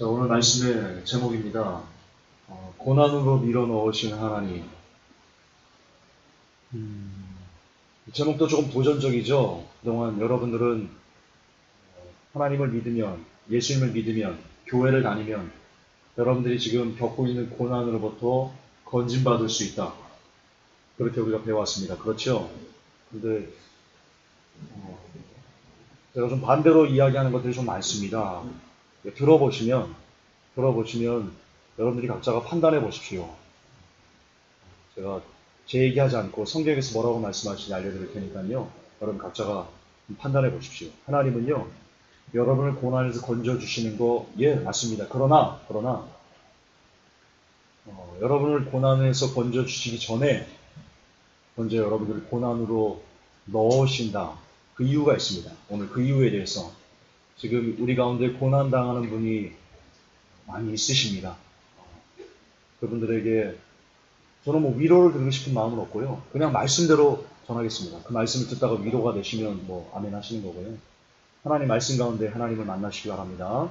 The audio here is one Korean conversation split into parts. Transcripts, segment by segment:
자, 오늘 말씀의 제목입니다. 고난으로 밀어넣으신 하나님. 제목도 조금 도전적이죠. 그동안 여러분들은 하나님을 믿으면, 예수님을 믿으면, 교회를 다니면 여러분들이 지금 겪고 있는 고난으로부터 건진받을 수 있다. 그렇게 우리가 배워왔습니다. 그렇죠? 근데 제가 좀 반대로 이야기하는 것들이 좀 많습니다. 들어보시면 여러분들이 각자가 판단해 보십시오. 제가 제 얘기하지 않고 성경에서 뭐라고 말씀하시는지 알려드릴 테니까요. 여러분 각자가 판단해 보십시오. 하나님은요, 여러분을 고난에서 건져주시는 거, 예, 맞습니다. 그러나, 여러분을 고난에서 건져주시기 전에 먼저 여러분들을 고난으로 넣으신다. 그 이유가 있습니다. 오늘 그 이유에 대해서 지금 우리 가운데 고난당하는 분이 많이 있으십니다. 그분들에게 저는 뭐 위로를 드리고 싶은 마음은 없고요. 그냥 말씀대로 전하겠습니다. 그 말씀을 듣다가 위로가 되시면 뭐 아멘 하시는 거고요. 하나님 말씀 가운데 하나님을 만나시기 바랍니다.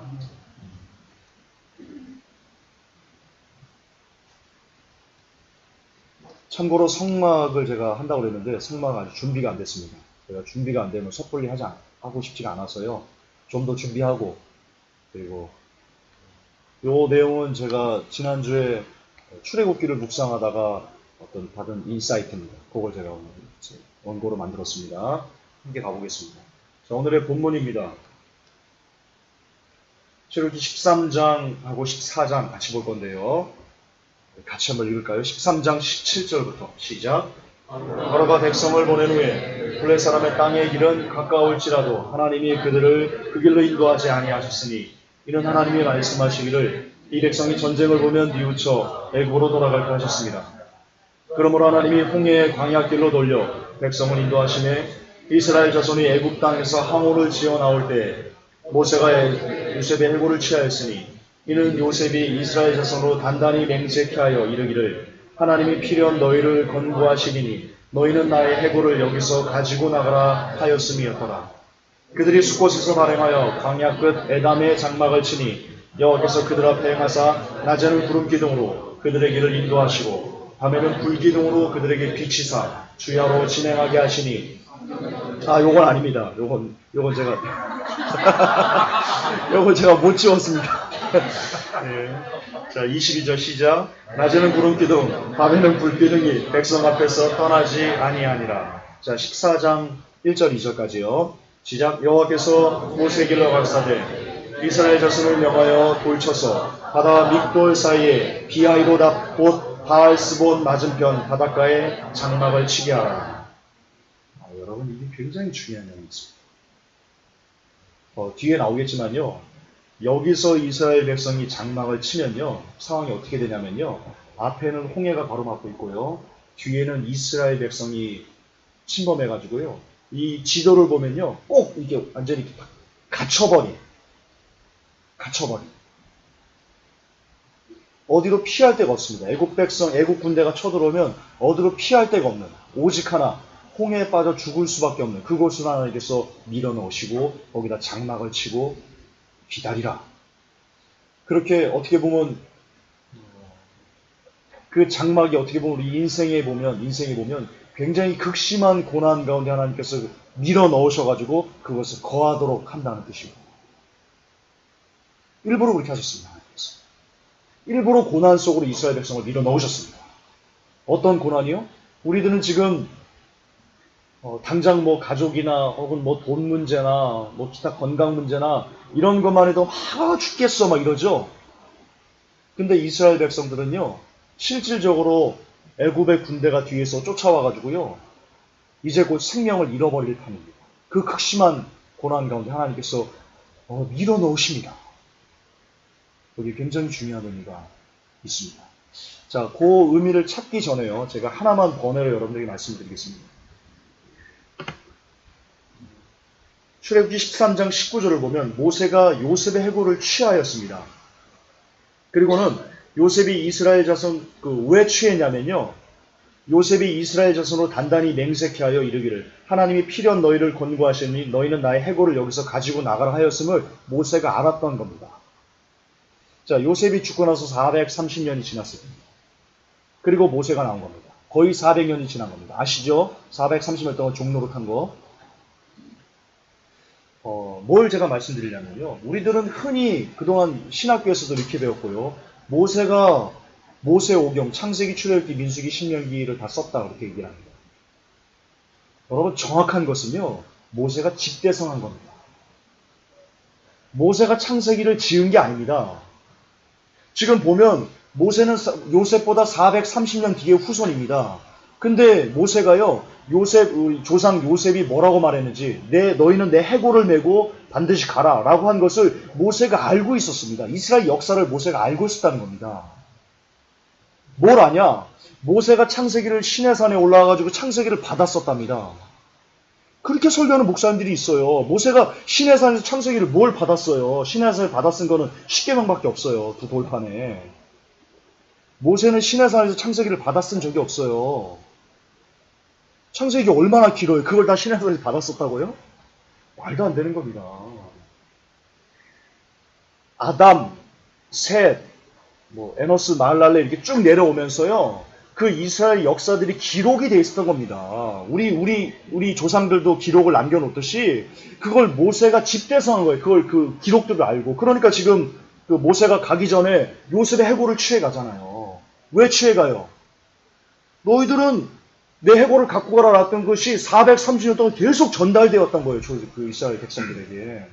참고로 성막을 제가 한다고 그랬는데 성막은 아직 준비가 안 됐습니다. 제가 준비가 안 되면 섣불리 하고 싶지가 않아서요. 좀 더 준비하고, 그리고 요 내용은 제가 지난주에 출애굽기를 묵상하다가 어떤 받은 인사이트입니다. 그걸 제가 오늘 원고로 만들었습니다. 함께 가보겠습니다. 자, 오늘의 본문입니다. 출애굽기 13장하고 14장 같이 볼 건데요. 같이 한번 읽을까요? 13장 17절부터 시작. 바로가 백성을 보낸 후에 블레 사람의 땅의 길은 가까울지라도 하나님이 그들을 그 길로 인도하지 아니하셨으니 이는 하나님이 말씀하시기를 이 백성이 전쟁을 보면 뉘우쳐 애굽으로 돌아갈까 하셨습니다. 그러므로 하나님이 홍해의 광야길로 돌려 백성을 인도하시매 이스라엘 자손이 애굽 땅에서 항우를 지어 나올 때 모세가 요셉의 해골을 취하였으니 이는 요셉이 이스라엘 자손으로 단단히 맹세케 하여 이르기를 하나님이 필연 너희를 건고하시리니 너희는 나의 해골을 여기서 가지고 나가라 하였음이었더라. 그들이 숫곳에서 발행하여 광야 끝 에담의 장막을 치니 여호와께서 그들 앞에 행하사 낮에는 구름기둥으로 그들의 길을 인도하시고 밤에는 불기둥으로 그들에게 비치사 주야로 진행하게 하시니 요건 아닙니다. 요건 제가 요건 제가 못 지웠습니다. 네. 자, 22절 시작. 낮에는 구름기둥 밤에는 불기둥이 백성 앞에서 떠나지 아니하니라. 자, 14장 1절 2절까지요. 시작. 여호와께서 모세에게 가라사대 이스라엘 자손을 명하여 돌쳐서 바다 믹돌 사이에 비하이로답 곧 바알스본 맞은편 바닷가에 장막을 치게 하라. 여러분, 이게 굉장히 중요한 내용입니다. 뒤에 나오겠지만요, 여기서 이스라엘 백성이 장막을 치면요, 상황이 어떻게 되냐면요, 앞에는 홍해가 가로막고 있고요, 뒤에는 이스라엘 백성이 침범해가지고요, 이 지도를 보면요, 꼭 이게 완전히 갇혀버린. 어디로 피할 데가 없습니다. 애국 군대가 쳐들어오면 어디로 피할 데가 없는, 오직 하나, 홍해에 빠져 죽을 수밖에 없는 그곳을 하나님께서 밀어넣으시고 거기다 장막을 치고 기다리라. 그렇게 어떻게 보면 그 장막이 어떻게 보면 우리 인생에 보면 굉장히 극심한 고난 가운데 하나님께서 밀어넣으셔가지고 그것을 거하도록 한다는 뜻이고, 일부러 그렇게 하셨습니다. 하나님께서 일부러 고난 속으로 이스라엘 백성을 밀어넣으셨습니다. 어떤 고난이요? 우리들은 지금 당장 뭐 가족이나 혹은 뭐 돈 문제나 뭐 기타 건강 문제나 이런 것만 해도 죽겠어 막 이러죠. 근데 이스라엘 백성들은요, 실질적으로 애굽의 군대가 뒤에서 쫓아와가지고요, 이제 곧 생명을 잃어버릴 판입니다. 그 극심한 고난 가운데 하나님께서 밀어넣으십니다. 여기 굉장히 중요한 의미가 있습니다. 자, 그 의미를 찾기 전에요, 제가 하나만 번외로 여러분들에게 말씀드리겠습니다. 출애굽기 13장 19절을 보면 모세가 요셉의 해골을 취하였습니다. 그리고는 요셉이 이스라엘 자손 왜 취했냐면요, 요셉이 이스라엘 자손으로 단단히 맹세케 하여 이르기를 하나님이 필연 너희를 권고하시니 너희는 나의 해골을 여기서 가지고 나가라 하였음을 모세가 알았던 겁니다. 자, 요셉이 죽고 나서 430년이 지났습니다. 그리고 모세가 나온 겁니다. 거의 400년이 지난 겁니다. 아시죠? 430년 동안 종로로 탄 거. 뭘 제가 말씀드리려면요. 우리들은 흔히 그동안 신학교에서도 이렇게 배웠고요. 모세오경, 창세기, 출애굽기, 민수기, 신명기를 다 썼다 그렇게 얘기를 합니다. 여러분 정확한 것은요. 모세가 직대성한 겁니다. 모세가 창세기를 지은 게 아닙니다. 지금 보면 모세는 요셉보다 430년 뒤의 후손입니다. 근데 모세가요, 우리 조상 요셉이 뭐라고 말했는지, 너희는 내 해골을 메고 반드시 가라 라고 한 것을 모세가 알고 있었습니다. 이스라엘 역사를 모세가 알고 있었다는 겁니다. 뭘 아냐? 모세가 창세기를 시내산에 올라와가지고 창세기를 받았었답니다. 그렇게 설교하는 목사님들이 있어요. 모세가 시내산에서 창세기를 뭘 받았어요? 시내산에서 받았은 거는 10계명밖에 없어요. 두 돌판에. 모세는 시내산에서 창세기를 받았은 적이 없어요. 창세기 얼마나 길어요? 그걸 다 시내산에서 받았었다고요? 말도 안 되는 겁니다. 아담, 셋, 에노스, 마할랄레 이렇게 쭉 내려오면서요. 그 이스라엘 역사들이 기록이 돼 있었던 겁니다. 우리 조상들도 기록을 남겨놓듯이 그걸 모세가 집대성한 거예요. 그걸 그 기록들을 알고. 그러니까 지금 그 모세가 가기 전에 요셉의 해골을 취해 가잖아요. 왜 취해 가요? 너희들은 내 해골을 갖고 가라 놨던 것이 430년 동안 계속 전달되었던 거예요. 그 이스라엘 백성들에게.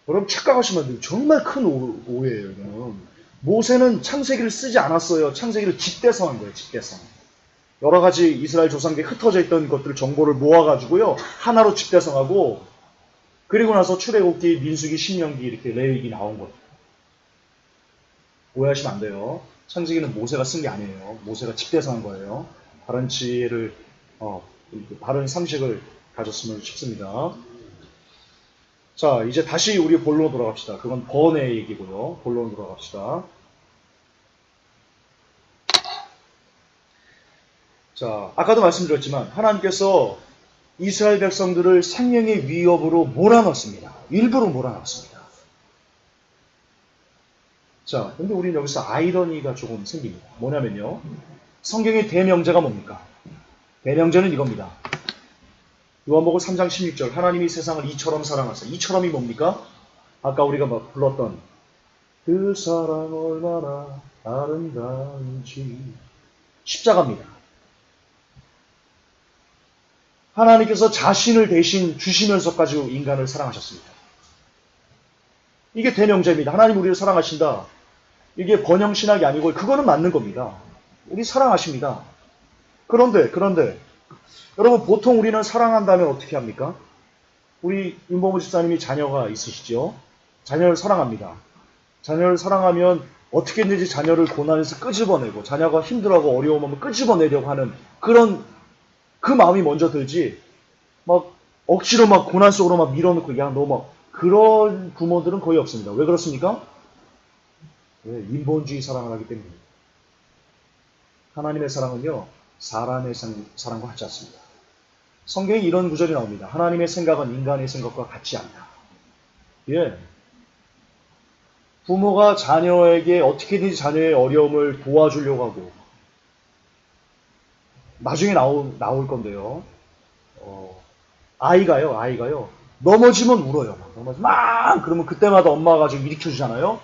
여러분 착각하시면 안 돼요. 정말 큰 오해예요. 이거는. 모세는 창세기를 쓰지 않았어요. 창세기를 집대성한 거예요. 집대성. 여러 가지 이스라엘 조상계에 흩어져 있던 것들 정보를 모아가지고요. 하나로 집대성하고 그리고 나서 출애굽기, 민수기, 신명기 이렇게 레위기 나온 거예요. 오해하시면 안 돼요. 창세기는 모세가 쓴 게 아니에요. 모세가 집대성한 거예요. 바른 지혜를 바른 상식을 가졌으면 싶습니다. 자, 이제 다시 우리 본론으로 돌아갑시다. 그건 번의 얘기고요. 본론으로 돌아갑시다. 자, 아까도 말씀드렸지만 하나님께서 이스라엘 백성들을 생명의 위협으로 몰아넣습니다. 일부러 몰아넣습니다. 자, 근데 우리는 여기서 아이러니가 조금 생깁니다. 뭐냐면요. 성경의 대명제가 뭡니까? 대명제는 이겁니다. 요한복음 3장 16절 하나님이 세상을 이처럼 사랑하사. 이처럼이 뭡니까? 아까 우리가 불렀던 그 사랑 얼마나 아름다운지 십자가입니다. 하나님께서 자신을 대신 주시면서까지 인간을 사랑하셨습니다. 이게 대명제입니다. 하나님 우리를 사랑하신다. 이게 번영신학이 아니고 그거는 맞는 겁니다. 우리 사랑하십니다. 그런데 여러분 보통 우리는 사랑한다면 어떻게 합니까? 우리 윤범우 집사님이 자녀가 있으시죠? 자녀를 사랑합니다. 자녀를 사랑하면 어떻게든지 자녀를 고난에서 끄집어내고 자녀가 힘들어하고 어려움하면 끄집어내려고 하는 그 마음이 먼저 들지 막 억지로 막 고난 속으로 막 밀어넣고 야 너 막 그런 부모들은 거의 없습니다. 왜 그렇습니까? 네, 인본주의 사랑을 하기 때문입니다. 하나님의 사랑은요 사람의 사랑과 같지 않습니다. 성경에 이런 구절이 나옵니다. 하나님의 생각은 인간의 생각과 같지 않다. 예. 부모가 자녀에게 어떻게든지 자녀의 어려움을 도와주려고 하고 나중에 나올 건데요. 아이가요. 넘어지면 울어요. 막 그러면 그때마다 엄마가 가지고 일으켜주잖아요.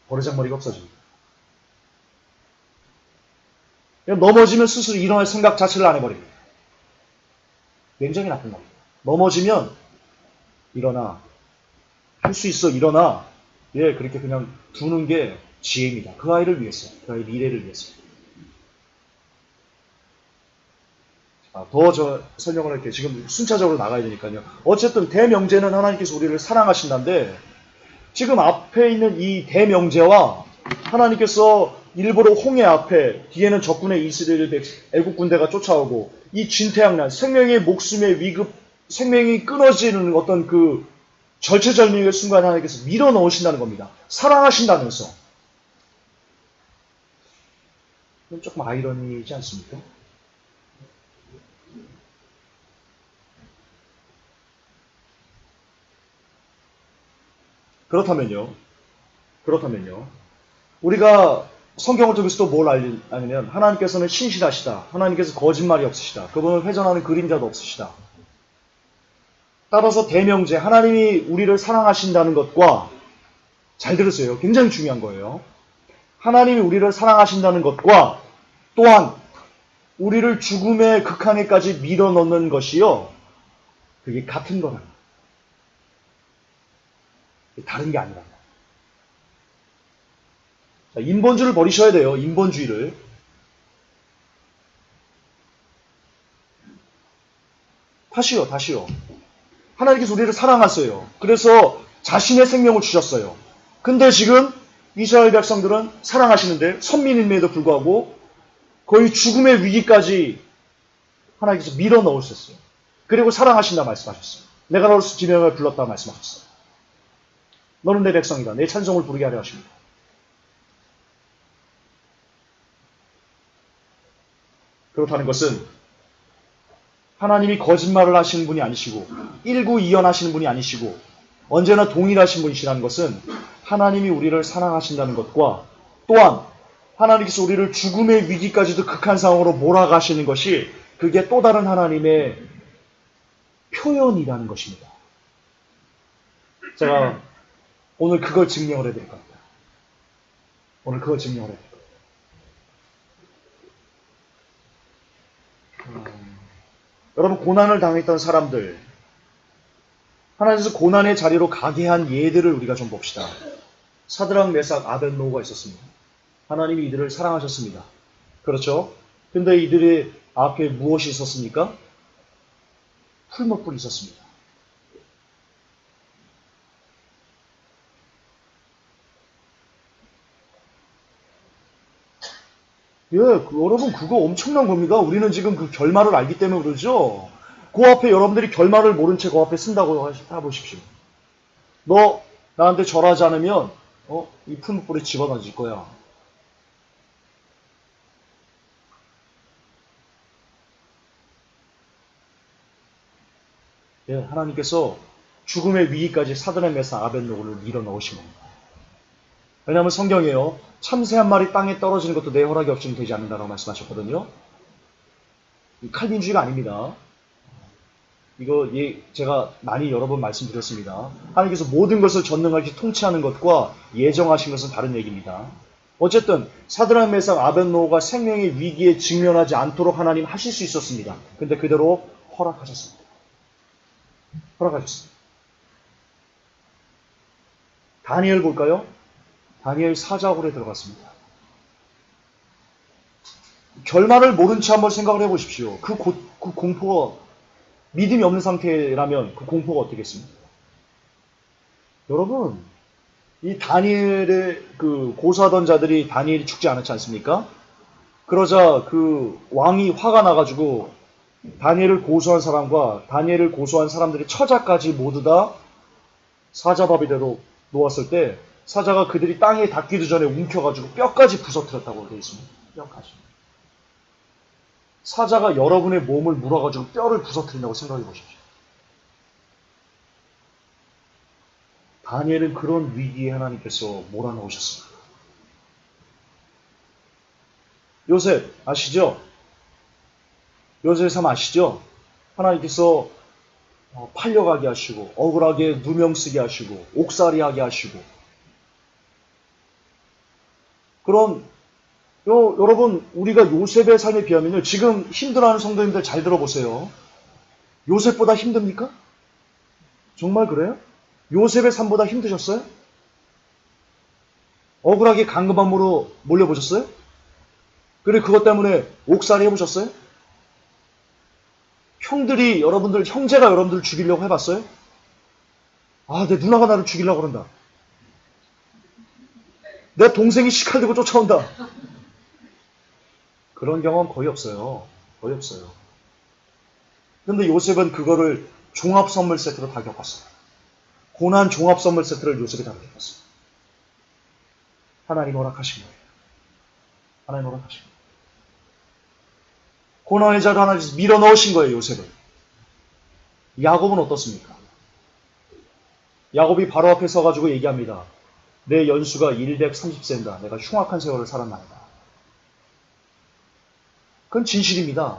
버르장머리가 없어집니다. 넘어지면 스스로 일어날 생각 자체를 안 해버립니다. 굉장히 나쁜 겁니다. 넘어지면 일어나. 할 수 있어 일어나. 예, 그렇게 그냥 두는 게 지혜입니다. 그 아이를 위해서. 그 아이의 미래를 위해서. 더 설명을 할게요. 지금 순차적으로 나가야 되니까요. 어쨌든 대명제는 하나님께서 우리를 사랑하신다는데 지금 앞에 있는 이 대명제와 하나님께서 일부러 홍해 앞에 뒤에는 적군의 이스라엘 애국 군대가 쫓아오고 이 진퇴양난 생명의 목숨의 위급 생명이 끊어지는 어떤 그 절체절명의 순간 하나님께서 밀어넣으신다는 겁니다. 사랑하신다면서. 이건 조금 아이러니이지 않습니까? 그렇다면요. 그렇다면요. 우리가 성경을 통해서 또 뭘 아냐면 하나님께서는 신실하시다. 하나님께서 거짓말이 없으시다. 그분은 회전하는 그림자도 없으시다. 따라서 대명제, 하나님이 우리를 사랑하신다는 것과, 잘 들으세요. 굉장히 중요한 거예요. 하나님이 우리를 사랑하신다는 것과 또한 우리를 죽음의 극한에까지 밀어넣는 것이요. 그게 같은 거라는 거예요. 다른 게 아니라. 자, 인본주의를 버리셔야 돼요. 인본주의를. 다시요. 하나님께서 우리를 사랑하세요. 그래서 자신의 생명을 주셨어요. 근데 지금 이스라엘 백성들은 사랑하시는데 선민임에도 불구하고 거의 죽음의 위기까지 하나님께서 밀어 넣으셨어요. 그리고 사랑하신다 말씀하셨어요. 내가 너를 지명을 불렀다 말씀하셨어요. 너는 내 백성이다. 내 찬송을 부르게 하려 하십니다. 그렇다는 것은 하나님이 거짓말을 하시는 분이 아니시고 일구이연하시는 분이 아니시고 언제나 동일하신 분이시라는 것은 하나님이 우리를 사랑하신다는 것과 또한 하나님께서 우리를 죽음의 위기까지도 극한 상황으로 몰아가시는 것이 그게 또 다른 하나님의 표현이라는 것입니다. 제가 오늘 그걸 증명을 해드릴 겁니다. 여러분, 고난을 당했던 사람들, 하나님께서 고난의 자리로 가게 한 예들을 우리가 좀 봅시다. 사드락, 메삭, 아벳노고가 있었습니다. 하나님이 이들을 사랑하셨습니다. 그렇죠? 근데 이들의 앞에 무엇이 있었습니까? 풀무불이 있었습니다. 여러분 그거 엄청난 겁니다. 우리는 지금 그 결말을 알기 때문에 그러죠. 그 앞에 여러분들이 결말을 모른 채 그 앞에 쓴다고 해보십시오. 너 나한테 절하지 않으면 이 풀무불에 집어던질 거야. 하나님께서 죽음의 위기까지 사드락, 메삭, 아벳노고를 밀어넣으신 겁니다. 왜냐하면 성경에요. 참새 한 마리 땅에 떨어지는 것도 내 허락이 없이는 되지 않는다라고 말씀하셨거든요. 칼빈주의가 아닙니다. 이거 제가 많이 여러 번 말씀드렸습니다. 하나님께서 모든 것을 전능하게 통치하는 것과 예정하신 것은 다른 얘기입니다. 어쨌든 사드락, 메삭, 아벳노고가 생명의 위기에 직면하지 않도록 하나님 하실 수 있었습니다. 근데 그대로 허락하셨습니다. 다니엘 볼까요? 다니엘 4장으로 들어갔습니다. 결말을 모른 채 한번 생각을 해보십시오. 그 공포가 믿음이 없는 상태라면 그 공포가 어떻겠습니까? 여러분, 이 다니엘의 그 고소하던 자들이 다니엘이 죽지 않았지 않습니까? 그러자 그 왕이 화가 나가지고 다니엘을 고소한 사람과 다니엘을 고소한 사람들의 처자까지 모두 다 사자바비대로 놓았을 때 사자가 그들이 땅에 닿기도 전에 움켜가지고 뼈까지 부서뜨렸다고 되어 있습니다. 뼈까지. 사자가 여러분의 몸을 물어가지고 뼈를 부서뜨린다고 생각해 보십시오. 다니엘은 그런 위기에 하나님께서 몰아넣으셨습니다. 요셉 아시죠? 요셉의 삶 아시죠? 하나님께서 팔려가게 하시고 억울하게 누명 쓰게 하시고 옥살이하게 하시고 그런 여러분 우리가 요셉의 삶에 비하면요. 지금 힘들어하는 성도님들 잘 들어보세요. 요셉보다 힘듭니까? 정말 그래요? 요셉의 삶보다 힘드셨어요? 억울하게 강금함으로 몰려보셨어요? 그리고 그것 때문에 옥살이 해보셨어요? 형제가 여러분들을 죽이려고 해봤어요? 내 누나가 나를 죽이려고 그런다. 내 동생이 시칼 들고 쫓아온다. 그런 경험 거의 없어요. 근데 요셉은 그거를 종합 선물 세트로 다 겪었어요. 고난 종합 선물 세트를 요셉이 다 겪었어요. 하나님 허락하신 거예요. 고난의 자를 하나님께서 밀어넣으신 거예요, 요셉을. 야곱은 어떻습니까? 야곱이 바로 앞에 서가지고 얘기합니다. 내 연수가 130세인다. 내가 흉악한 세월을 살았나이다. 그건 진실입니다.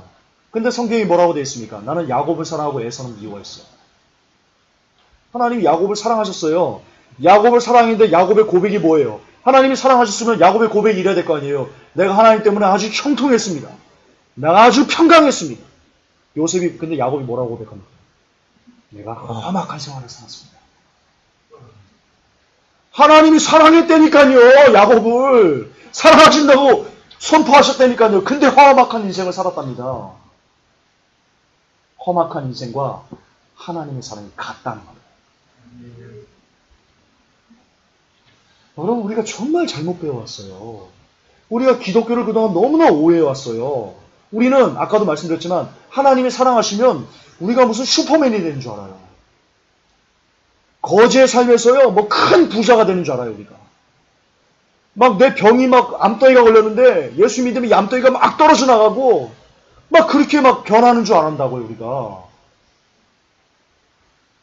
근데 성경이 뭐라고 되어 있습니까? 나는 야곱을 사랑하고 에서는 미워했어. 하나님이 야곱을 사랑하셨어요. 야곱을 사랑했는데 야곱의 고백이 뭐예요? 하나님이 사랑하셨으면 야곱의 고백이 이래야 될 거 아니에요. 내가 하나님 때문에 아주 형통했습니다. 내가 아주 평강했습니다. 요셉이 근데 야곱이 뭐라고 고백합니까? 내가 험악한 생활을 살았습니다. 하나님이 사랑했다니까요. 야곱을 사랑하신다고 선포하셨다니까요. 근데 험악한 인생을 살았답니다. 험악한 인생과 하나님의 사랑이 같다는 겁니다. 여러분, 우리가 정말 잘못 배워왔어요. 우리가 기독교를 그동안 너무나 오해해왔어요. 우리는 아까도 말씀드렸지만 하나님이 사랑하시면 우리가 무슨 슈퍼맨이 되는 줄 알아요. 거지의 삶에서요, 뭐 큰 부자가 되는 줄 알아요, 우리가. 막 내 병이 막 암덩이가 걸렸는데 예수 믿으면 이 암덩이가 막 떨어져 나가고 막 그렇게 막 변하는 줄 안다고요, 우리가.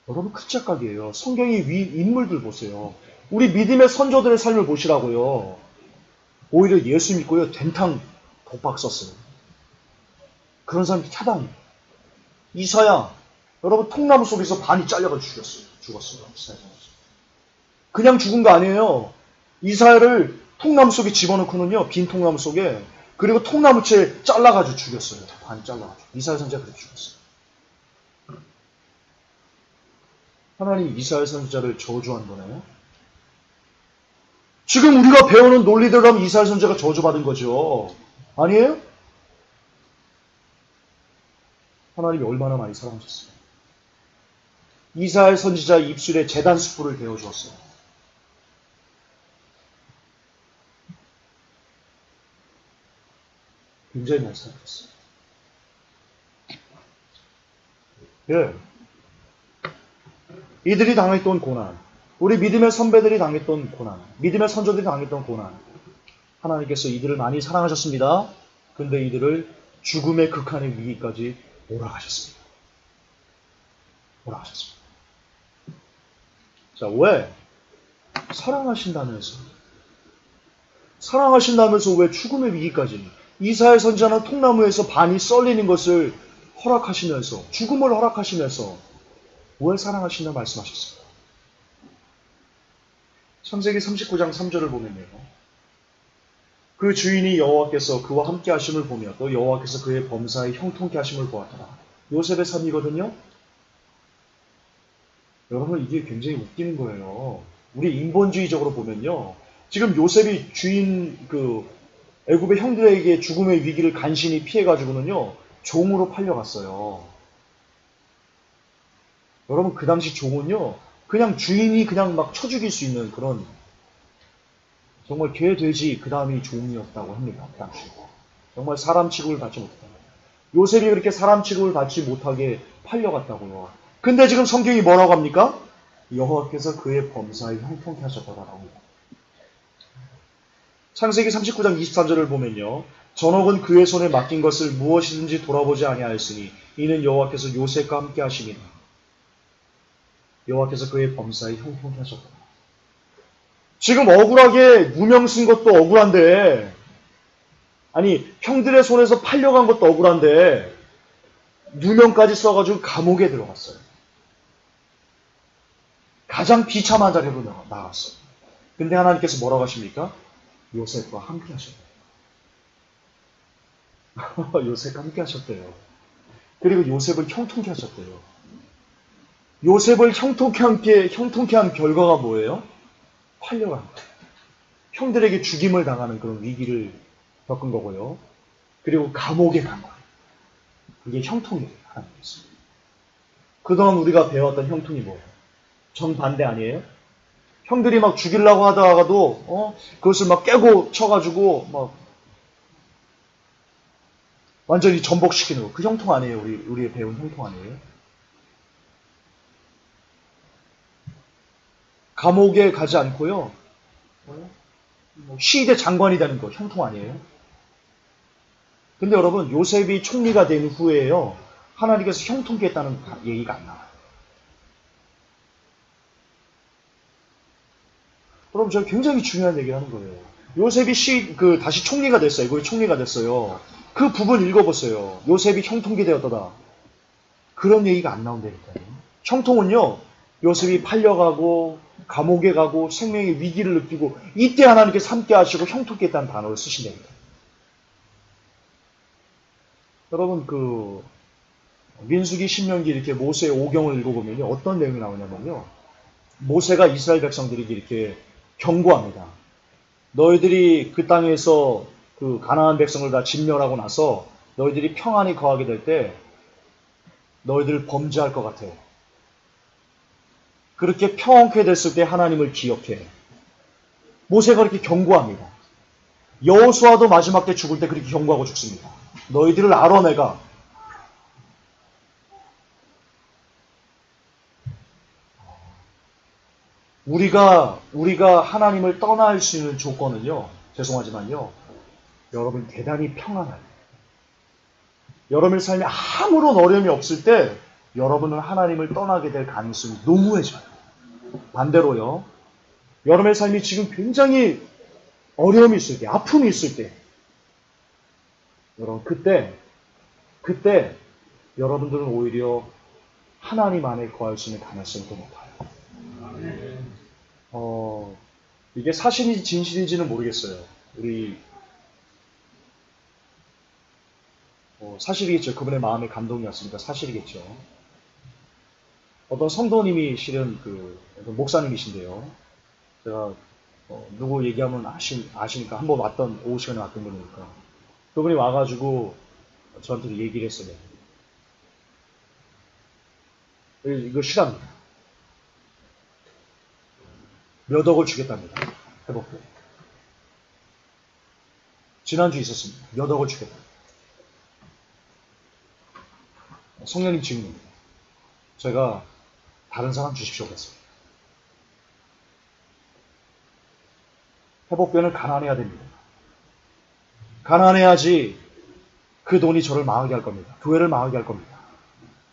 여러분, 큰 착각이에요. 성경의 위 인물들 보세요. 우리 믿음의 선조들의 삶을 보시라고요. 오히려 예수 믿고요, 된탕 독박 썼어요. 그런 사람이 타당해요. 이사야, 여러분 통나무 속에서 반이 잘려가지고 죽었어요. 그냥 죽은 거 아니에요. 이사야를 통나무 속에 집어넣고는요, 빈 통나무 속에, 그리고 통나무채 잘라가지고 죽였어요. 반이 잘라가지고. 이사야 선지자 그렇게 죽였어요. 하나님 이사야 선지자를 저주한 거네요. 지금 우리가 배우는 논리대로 하면 이사야 선지자가 저주받은 거죠. 아니에요? 하나님이 얼마나 많이 사랑하셨어요. 이사야 선지자 입술에 제단 숯불을 데워주었어요. 굉장히 많이 사랑했어요. 예. 이들이 당했던 고난, 우리 믿음의 선배들이 당했던 고난, 믿음의 선조들이 당했던 고난, 하나님께서 이들을 많이 사랑하셨습니다. 근데 이들을 죽음의 극한의 위기까지 몰아가셨습니다. 몰아가셨습니다. 자, 왜? 사랑하신다면서. 사랑하신다면서 왜 죽음의 위기까지? 이사야 선지자는 통나무에서 반이 썰리는 것을 허락하시면서, 죽음을 허락하시면서 왜 사랑하신다 말씀하셨어요? 창세기 39장 3절을 보면요. 그 주인이 여호와께서 그와 함께 하심을 보며 또 여호와께서 그의 범사에 형통케 하심을 보았더라. 요셉의 삶이거든요. 여러분, 이게 굉장히 웃기는 거예요. 우리 인본주의적으로 보면요. 지금 요셉이 주인 애굽의 형들에게 죽음의 위기를 간신히 피해가지고는요. 종으로 팔려갔어요. 여러분, 그 당시 종은요. 그냥 주인이 그냥 막 쳐 죽일 수 있는 그런 정말 개, 돼지 그 다음이 종이었다고 합니다. 그 당시. 정말 사람 취급을 받지 못했다. 요셉이 그렇게 사람 취급을 받지 못하게 팔려갔다고요. 근데 지금 성경이 뭐라고 합니까? 여호와께서 그의 범사에 형통케 하셨더라라고 합니다. 창세기 39장 23절을 보면요. 전옥은 그의 손에 맡긴 것을 무엇이든지 돌아보지 아니하였으니 이는 여호와께서 요셉과 함께 하심이라. 여호와께서 그의 범사에 형통케 하셨더라. 지금 억울하게 누명 쓴 것도 억울한데, 아니 형들의 손에서 팔려간 것도 억울한데 누명까지 써가지고 감옥에 들어갔어요. 가장 비참한 자리로 나갔어요. 근데 하나님께서 뭐라고 하십니까? 요셉과 함께 하셨대요. 요셉과 함께 하셨대요. 그리고 요셉을 형통케 하셨대요. 요셉을 형통케 한 결과가 뭐예요? 팔려간 거예요. 형들에게 죽임을 당하는 그런 위기를 겪은 거고요. 그리고 감옥에 간 거예요. 그게 형통이에요. 하나님께서. 그동안 우리가 배웠던 형통이 뭐예요? 정반대 아니에요? 형들이 막 죽이려고 하다가도 그것을 막 깨고 쳐가지고 막 완전히 전복시키는 거. 그 형통 아니에요? 우리 배운 형통 아니에요? 감옥에 가지 않고요. 시대 장관이 되는 거 형통 아니에요? 근데 여러분, 요셉이 총리가 된 후에요. 하나님께서 형통케 했다는 얘기가 안 나와요. 여러분, 저 굉장히 중요한 얘기 하는 거예요. 요셉이 다시 총리가 됐어요. 거기 총리가 됐어요. 그 부분 읽어보세요. 요셉이 형통기 되었다. 그런 얘기가 안 나온다니까요. 형통은요, 요셉이 팔려가고, 감옥에 가고, 생명의 위기를 느끼고, 이때 하나님께서 함께 하시고 형통케 했다는 단어를 쓰신다니까요. 여러분, 민수기, 신명기 이렇게 모세의 오경을 읽어보면요, 어떤 내용이 나오냐면요, 모세가 이스라엘 백성들에게 이렇게 경고합니다. 너희들이 그 땅에서 그 가나안 백성을 다 진멸하고 나서 너희들이 평안히 거하게 될 때 너희들 범죄할 것 같아. 그렇게 평안케 됐을 때 하나님을 기억해. 모세가 그렇게 경고합니다. 여호수아도 마지막 때 죽을 때 그렇게 경고하고 죽습니다. 너희들을 알아 내가. 우리가 하나님을 떠날 수 있는 조건은요, 죄송하지만요, 여러분 대단히 평안해요. 여러분의 삶에 아무런 어려움이 없을 때 여러분은 하나님을 떠나게 될 가능성이 농후해져요. 반대로요, 여러분의 삶이 지금 굉장히 어려움이 있을 때, 아픔이 있을 때, 여러분 그때 여러분들은 오히려 하나님 안에 거할 수 있는 가능성이 더 높아요. 이게 사실인지 진실인지는 모르겠어요. 사실이겠죠. 그분의 마음의 감동이었으니까 사실이겠죠. 어떤 성도님이 실은 목사님이신데요. 제가 누구 얘기하면 아시니까 한번 오후 시간에 왔던 분이니까. 그분이 와가지고 저한테 얘기를 했어요. 이거 실합니다. 몇 억을 주겠답니다. 회복비. 지난주 있었습니다. 몇 억을 주겠다. 성령님 증인입니다. 제가 다른 사람 주십시오 그랬습니다. 회복비는 가난해야 됩니다. 가난해야지 그 돈이 저를 망하게 할 겁니다. 교회를 망하게 할 겁니다.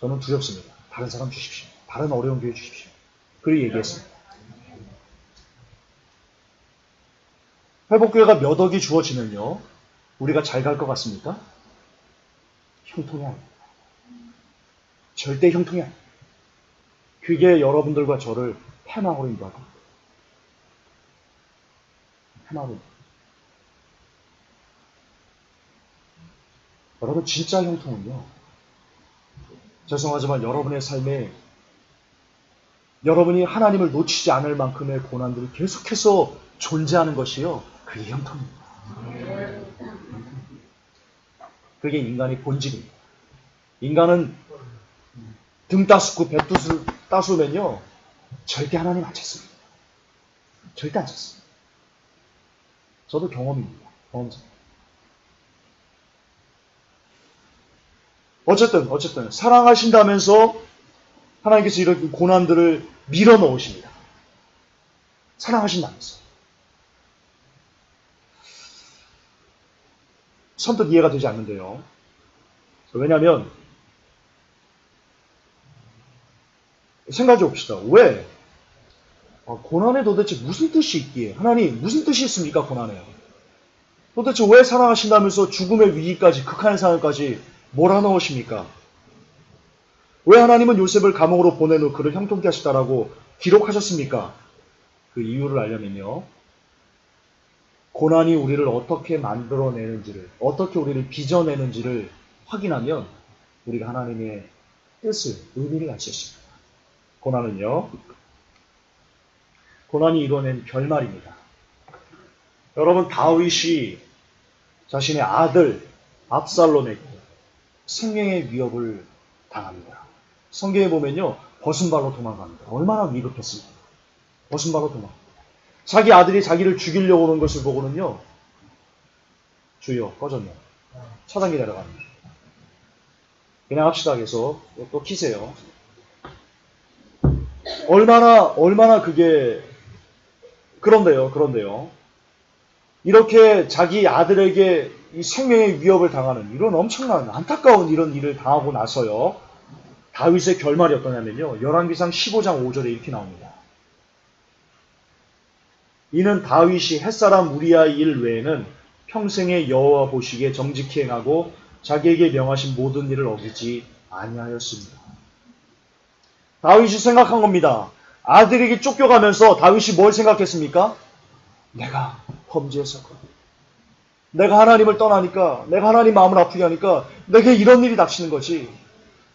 저는 두렵습니다. 다른 사람 주십시오. 다른 어려운 교회 주십시오. 그리고 얘기했습니다. 회복교회가 몇 억이 주어지면요, 우리가 잘 갈 것 같습니까? 형통이 아닙니다. 절대 형통이 아닙니다. 그게 여러분들과 저를 패망으로 인도할 겁니다. 패망으로. 여러분, 진짜 형통은요, 죄송하지만 여러분의 삶에 여러분이 하나님을 놓치지 않을 만큼의 고난들이 계속해서 존재하는 것이요, 그게 형통입니다. 그게 인간의 본질입니다. 인간은 등 따숩고 배 따수면요, 절대 하나님 안 찾습니다. 절대 안 찾습니다. 저도 경험입니다. 경험자. 어쨌든 사랑하신다면서 하나님께서 이런 고난들을 밀어 넣으십니다. 사랑하신다면서. 선뜻 이해가 되지 않는데요. 왜냐하면 생각해 봅시다. 왜? 고난에 도대체 무슨 뜻이 있기에? 하나님 무슨 뜻이 있습니까? 고난에. 도대체 왜 사랑하신다면서 죽음의 위기까지, 극한의 상황까지 몰아넣으십니까? 왜 하나님은 요셉을 감옥으로 보내놓고 그를 형통케 하셨다라고 기록하셨습니까? 그 이유를 알려면요, 고난이 우리를 어떻게 만들어내는지를, 어떻게 우리를 빚어내는지를 확인하면 우리가 하나님의 뜻을, 의미를 알 수 있습니다. 고난이 이뤄낸 결말입니다. 여러분, 다윗이 자신의 아들 압살롬에게 생명의 위협을 당합니다. 성경에 보면요, 벗은발로 도망갑니다. 얼마나 위급했습니까? 벗은발로 도망갑니다. 자기 아들이 자기를 죽이려고 오는 것을 보고는요, 주여 꺼졌네요. 차단기 내려갑니다. 그냥 합시다 해서 또 키세요. 얼마나 그게 그런데요. 이렇게 자기 아들에게 이 생명의 위협을 당하는 이런 엄청난 안타까운 이런 일을 당하고 나서요, 다윗의 결말이 어떠냐면요, 열왕기상 15장 5절에 이렇게 나옵니다. 이는 다윗이 햇사람 우리아의 일 외에는 평생의 여호와 보시기에 정직히 행하고 자기에게 명하신 모든 일을 어기지 아니하였습니다. 다윗이 생각한 겁니다. 아들에게 쫓겨가면서 다윗이 뭘 생각했습니까? 내가 범죄했었거든. 내가 하나님을 떠나니까, 내가 하나님 마음을 아프게 하니까 내게 이런 일이 닥치는 거지.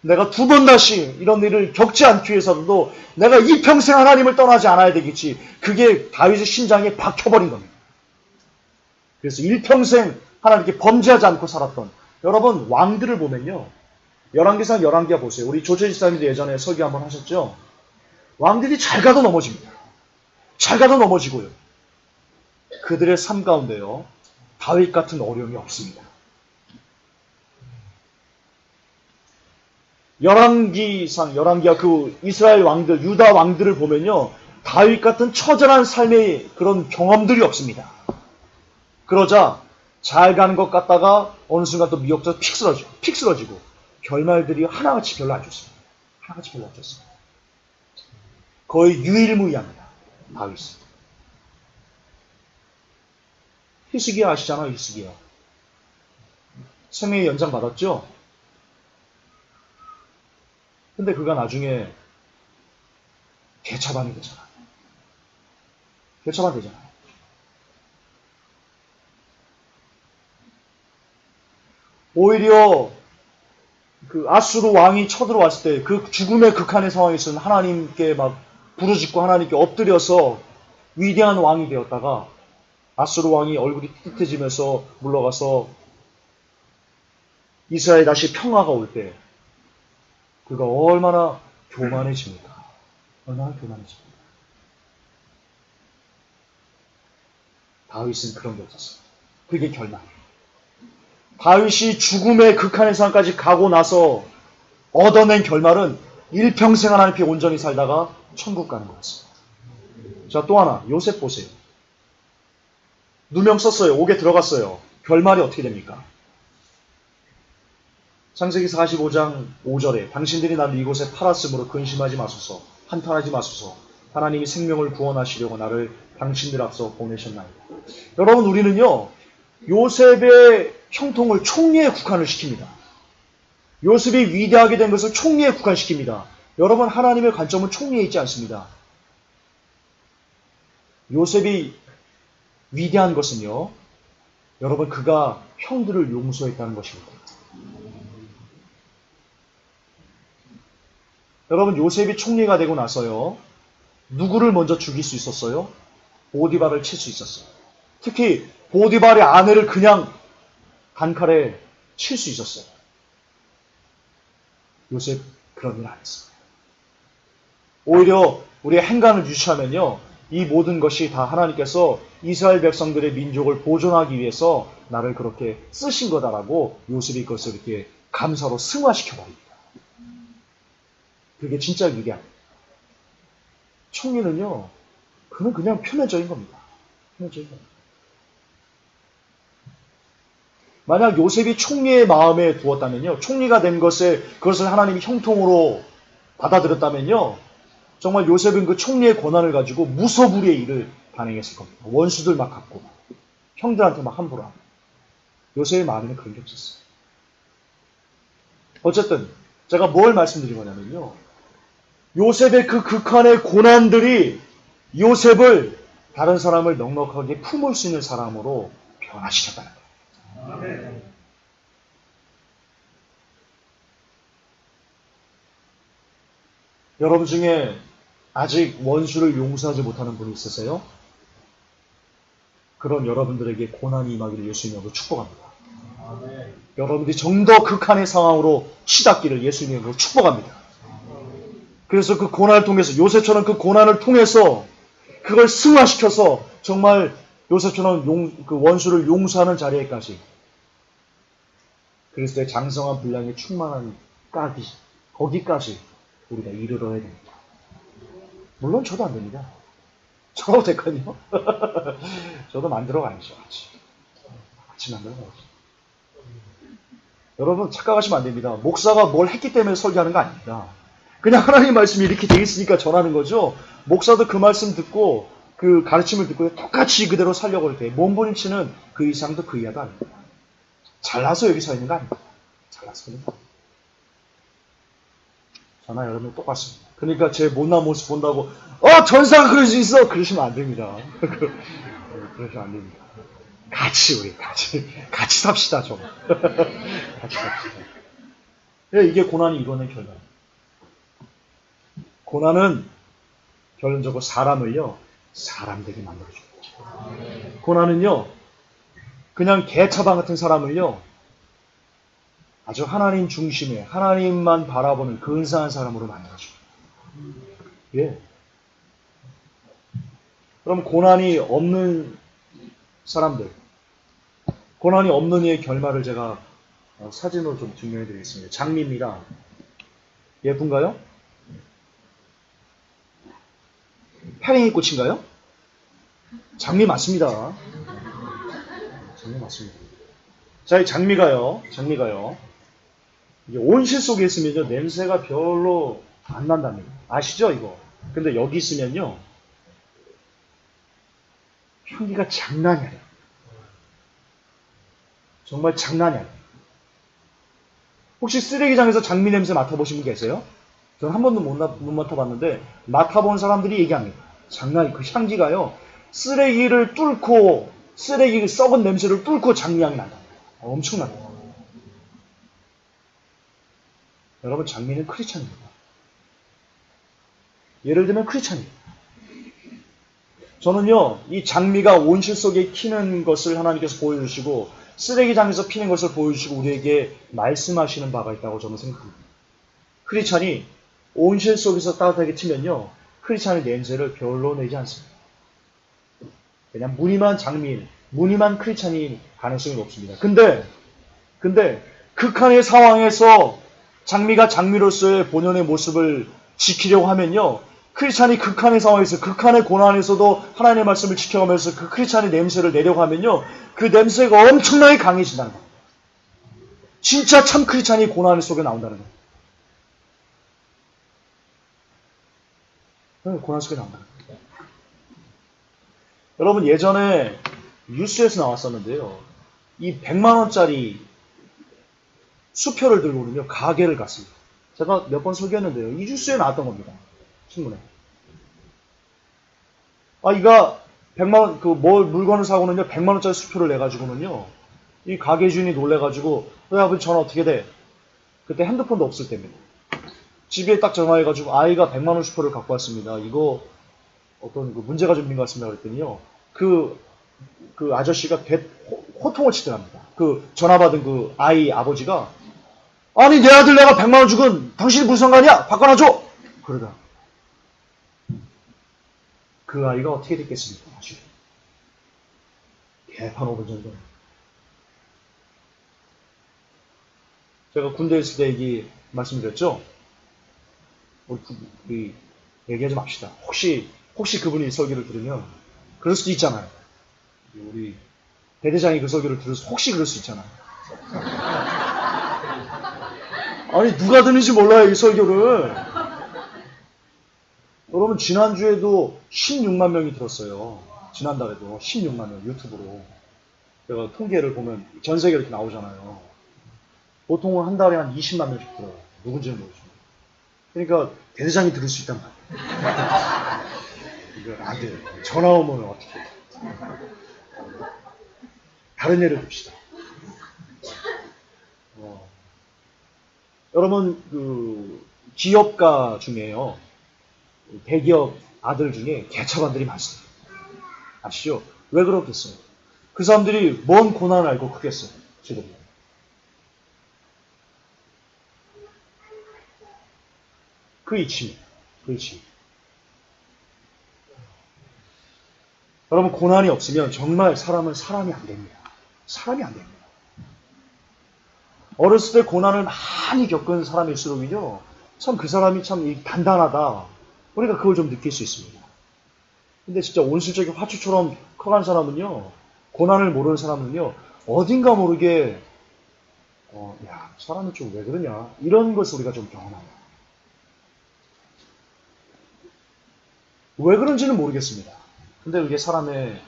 내가 두 번 다시 이런 일을 겪지 않기 위해서도 내가 이 평생 하나님을 떠나지 않아야 되겠지. 그게 다윗의 심장에 박혀버린 겁니다. 그래서 일평생 하나님께 범죄하지 않고 살았던, 여러분 왕들을 보면요, 열왕기상 열왕기하 보세요. 우리 조철 지사님도 예전에 설교 한번 하셨죠. 왕들이 잘 가도 넘어집니다. 잘 가도 넘어지고요. 그들의 삶 가운데요, 다윗 같은 어려움이 없습니다. 열왕기하 그 이스라엘 왕들, 유다 왕들을 보면요, 다윗 같은 처절한 삶의 그런 경험들이 없습니다. 그러자 잘 가는 것 같다가 어느 순간 또 미혹돼서 픽 쓰러지고 결말들이 하나같이 별로 안 좋습니다. 하나같이 별로 안 좋습니다. 거의 유일무이합니다. 다윗은. 히스기야 아시잖아요, 히스기야. 생명의 연장 받았죠? 근데 그가 나중에 개차반이 되잖아요. 개차반 되잖아요. 오히려 그 아수르 왕이 쳐들어왔을 때 그 죽음의 극한의 상황에서는 하나님께 막 부르짖고 하나님께 엎드려서 위대한 왕이 되었다가 아수르 왕이 얼굴이 삐끗해지면서 물러가서 이스라엘 다시 평화가 올 때 그가 얼마나 교만해집니까? 얼마나 교만해집니까? 다윗은 그런 게 없었어요. 그게 결말이에요. 다윗이 죽음의 극한의 상황까지 가고 나서 얻어낸 결말은 일평생 하나님께 온전히 살다가 천국 가는 거였어요. 자, 또 하나, 요셉 보세요. 누명 썼어요. 옥에 들어갔어요. 결말이 어떻게 됩니까? 창세기 45장 5절에 당신들이 나를 이곳에 팔았으므로 근심하지 마소서, 한탄하지 마소서, 하나님이 생명을 구원하시려고 나를 당신들 앞서 보내셨나이다. 여러분, 우리는요, 요셉의 형통을 총리에 국한을 시킵니다. 요셉이 위대하게 된 것을 총리에 국한시킵니다. 여러분, 하나님의 관점은 총리에 있지 않습니다. 요셉이 위대한 것은요, 여러분, 그가 형들을 용서했다는 것입니다. 여러분, 요셉이 총리가 되고 나서요, 누구를 먼저 죽일 수 있었어요? 보디발을 칠 수 있었어요. 특히 보디발의 아내를 그냥 단칼에 칠 수 있었어요. 요셉 그런 일 안 했어요. 오히려 우리의 행간을 유추하면요, 이 모든 것이 다 하나님께서 이스라엘 백성들의 민족을 보존하기 위해서 나를 그렇게 쓰신 거다라고 요셉이 그것을 이렇게 감사로 승화시켜버립니다. 그게 진짜 위대합니다. 총리는요, 그건 그냥 표면적인 겁니다. 표면적인 겁니다. 만약 요셉이 총리의 마음에 두었다면요, 총리가 된 그것을 하나님이 형통으로 받아들였다면요, 정말 요셉은 그 총리의 권한을 가지고 무소불위의 일을 단행했을 겁니다. 원수들 막 갖고, 형들한테 막 함부로 하고. 요셉의 마음에는 그런 게 없었어요. 어쨌든 제가 뭘 말씀드린 거냐면요, 요셉의 그 극한의 고난들이 요셉을 다른 사람을 넉넉하게 품을 수 있는 사람으로 변화시켰다는 거예요. 아멘. 여러분 중에 아직 원수를 용서하지 못하는 분이 있으세요? 그런 여러분들에게 고난이 임하기를 예수님으로 축복합니다. 아멘. 여러분들이 좀 더 극한의 상황으로 치닫기를 예수님으로 축복합니다. 그래서 그 고난을 통해서, 요셉처럼 그 고난을 통해서 그걸 승화시켜서 정말 요셉처럼 그 원수를 용서하는 자리에까지, 그리스도의 장성한 분량에 충만한 거기까지 우리가 이르러야 됩니다. 물론 저도 안 됩니다. 저도 됐거든요. 저도 만들어 가야죠. 같이 만들어 가야죠. 여러분 착각하시면 안 됩니다. 목사가 뭘 했기 때문에 설교하는 거 아닙니다. 그냥 하나님 말씀이 이렇게 돼 있으니까 전하는 거죠. 목사도 그 말씀 듣고 그 가르침을 듣고 똑같이 그대로 살려고 할 때 몸부림치는 그 이상도 그 이하도 아닙니다. 잘나서 여기 서 있는 거 아닙니다. 잘나서 그런 거. 저나 여러분 똑같습니다. 그러니까 제 못난 모습 본다고 전사가 그럴 수 있어! 그러시면 안 됩니다. 그러시면 안 됩니다. 우리 같이 삽시다 좀. 같이 삽시다. 이게 고난이 이루어낸 결과입니다. 고난은 결론적으로 사람을요, 사람되게 만들어줍니다. 고난은요, 그냥 개차방 같은 사람을요, 아주 하나님 중심에 하나님만 바라보는 근사한 사람으로 만들어줍니다. 예. 그럼 고난이 없는 사람들, 고난이 없는 이의 결말을 제가 사진으로 좀 증명해 드리겠습니다. 장미입니다. 예쁜가요? 파랭이 꽃인가요? 장미 맞습니다. 장미 맞습니다. 자, 이 장미가요. 이게 온실 속에 있으면요, 냄새가 별로 안 난답니다. 아시죠, 이거? 근데 여기 있으면요, 향기가 장난이 아니에요. 정말 장난이 아니에요. 혹시 쓰레기장에서 장미 냄새 맡아보신 분 계세요? 저는 한 번도 못 맡아봤는데, 맡아본 사람들이 얘기합니다. 장난이, 그 향기가요, 쓰레기를 뚫고, 쓰레기 썩은 냄새를 뚫고 장미향이 난다. 엄청납니다. 여러분, 장미는 크리스찬입니다. 예를 들면 크리스찬입니다. 저는요, 이 장미가 온실 속에 키는 것을 하나님께서 보여주시고, 쓰레기장에서 피는 것을 보여주시고, 우리에게 말씀하시는 바가 있다고 저는 생각합니다. 크리스찬이 온실 속에서 따뜻하게 튀면요, 크리스찬의 냄새를 별로 내지 않습니다. 그냥 무늬만 장미인, 무늬만 크리스찬이 가능성이 높습니다. 근데 극한의 상황에서 장미가 장미로서의 본연의 모습을 지키려고 하면요, 크리스찬이 극한의 상황에서, 극한의 고난에서도 하나님의 말씀을 지켜가면서 그 크리스찬의 냄새를 내려고 하면요, 그 냄새가 엄청나게 강해진다는 거예요. 진짜 참 크리스찬이 고난 속에 나온다는 거예요. 고난 속에 나온다는 거예요. 여러분, 예전에 뉴스에서 나왔었는데요, 이 100만원짜리 수표를 들고는요, 가게를 갔습니다. 제가 몇 번 소개했는데요, 이 뉴스에 나왔던 겁니다. 신문에. 이가 100만원, 물건을 사고는요, 100만원짜리 수표를 내가지고는요, 이 가게 주인이 놀래가지고, 아버지 전화 어떻게 돼? 그때 핸드폰도 없을 때입니다. 집에 딱 전화해가지고, 아이가 100만원 수표를 갖고 왔습니다. 이거, 어떤 문제가 좀 있는 것 같습니다. 그랬더니요, 그 아저씨가 호통을 치더랍니다. 전화 받은 그 아이 아버지가, 아니, 내 아들 내가 100만원 주건 당신이 무슨 상관이야? 바꿔놔줘! 그러다. 그 아이가 어떻게 됐겠습니까? 사실. 개판 5분 정도. 제가 군대에 있을 때 얘기 말씀드렸죠? 우리 얘기하지 맙시다. 혹시 그분이 이 설교를 들으면 그럴 수도 있잖아요. 우리 대대장이 그 설교를 들어서 혹시 그럴 수 있잖아요. 아니, 누가 듣는지 몰라요, 이 설교를. 여러분, 지난주에도 16만 명이 들었어요. 지난달에도 16만 명, 유튜브로. 제가 통계를 보면 전 세계로 이렇게 나오잖아요. 보통은 한 달에 한 20만 명씩 들어요. 누군지는 모르지만. 그러니까 대대장이 들을 수 있단 말이에요. 이거 안 돼요. 전화 오면 어떻게 해요? 다른 예를 듭시다. 여러분, 기업가 중에요, 대기업 아들 중에 개차반들이 많습니다. 아시죠? 왜 그렇겠어요? 그 사람들이 뭔 고난을 알고 크겠어요? 지금. 그 이치입니다. 그 이치. 여러분, 고난이 없으면 정말 사람은 사람이 안 됩니다. 사람이 안 됩니다. 어렸을 때 고난을 많이 겪은 사람일수록요, 참 그 사람이 참 단단하다. 우리가 그걸 좀 느낄 수 있습니다. 근데 진짜 온실적인 화초처럼 커간 사람은요, 고난을 모르는 사람은요, 어딘가 모르게, 야, 사람은 좀 왜 그러냐. 이런 것을 우리가 좀 경험합니다. 왜 그런지는 모르겠습니다. 근데 그게 사람의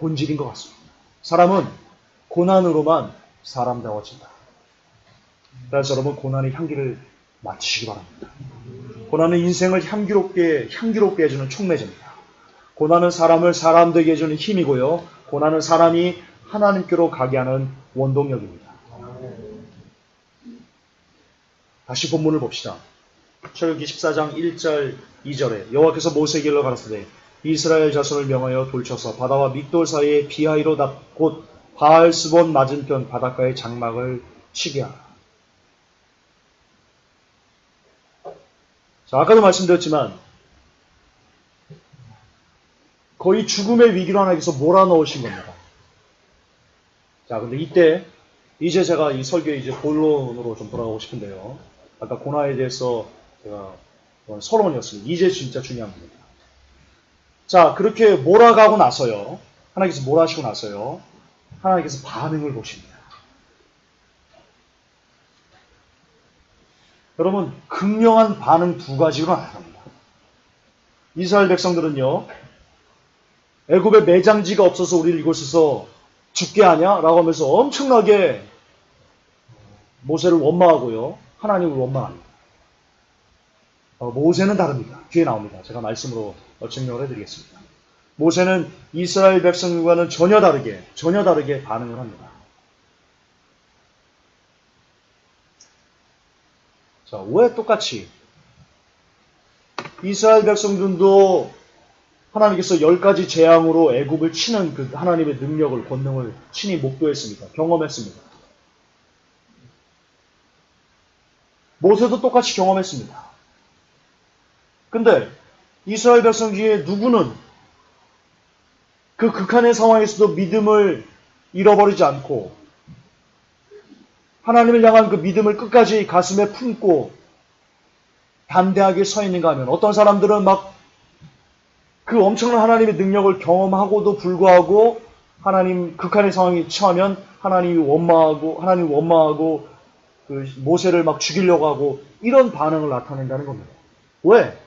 본질인 것 같습니다. 사람은 고난으로만 사람다워진다. 그래서 여러분 고난의 향기를 맡으시기 바랍니다. 고난은 인생을 향기롭게 해주는 촉매제입니다. 고난은 사람을 사람 되게 해주는 힘이고요. 고난은 사람이 하나님께로 가게 하는 원동력입니다. 다시 본문을 봅시다. 출애굽기 14장 1절 2절에 여호와께서 모세에게 일러 가라사대 이스라엘 자손을 명하여 돌쳐서 바다와 믹돌 사이에 비하이로 곧 바알스본 맞은편 바닷가의 장막을 치게 하라. 자, 아까도 말씀드렸지만 거의 죽음의 위기로 하나님께서 몰아넣으신 겁니다. 자, 근데 이제 제가 이 설교의 이제 본론으로 좀 돌아가고 싶은데요. 아까 고난에 대해서 제가 서론이었습니다. 이제 진짜 중요한 겁니다. 자, 그렇게 몰아가고 나서요. 하나님께서 몰아하시고 나서요. 하나님께서 반응을 보십니다. 여러분, 극명한 반응 두 가지로 나타납니다. 이스라엘 백성들은요. 애굽에 매장지가 없어서 우리를 이곳에서 죽게 하냐? 라고 하면서 엄청나게 모세를 원망하고요. 하나님을 원망합니다. 모세는 다릅니다. 뒤에 나옵니다. 제가 말씀으로 증명을 해드리겠습니다. 모세는 이스라엘 백성과는 전혀 다르게 반응을 합니다. 자, 왜 똑같이 이스라엘 백성들도 하나님께서 10가지 재앙으로 애굽을 치는 그 하나님의 능력을, 권능을 친히 목도했습니다. 경험했습니다. 모세도 똑같이 경험했습니다. 근데 이스라엘 백성 중에 누구는 그 극한의 상황에서도 믿음을 잃어버리지 않고 하나님을 향한 그 믿음을 끝까지 가슴에 품고 담대하게 서 있는가 하면 어떤 사람들은 막 그 엄청난 하나님의 능력을 경험하고도 불구하고 하나님 극한의 상황에 처하면 하나님이 원망하고 그 모세를 막 죽이려고 하고 이런 반응을 나타낸다는 겁니다. 왜?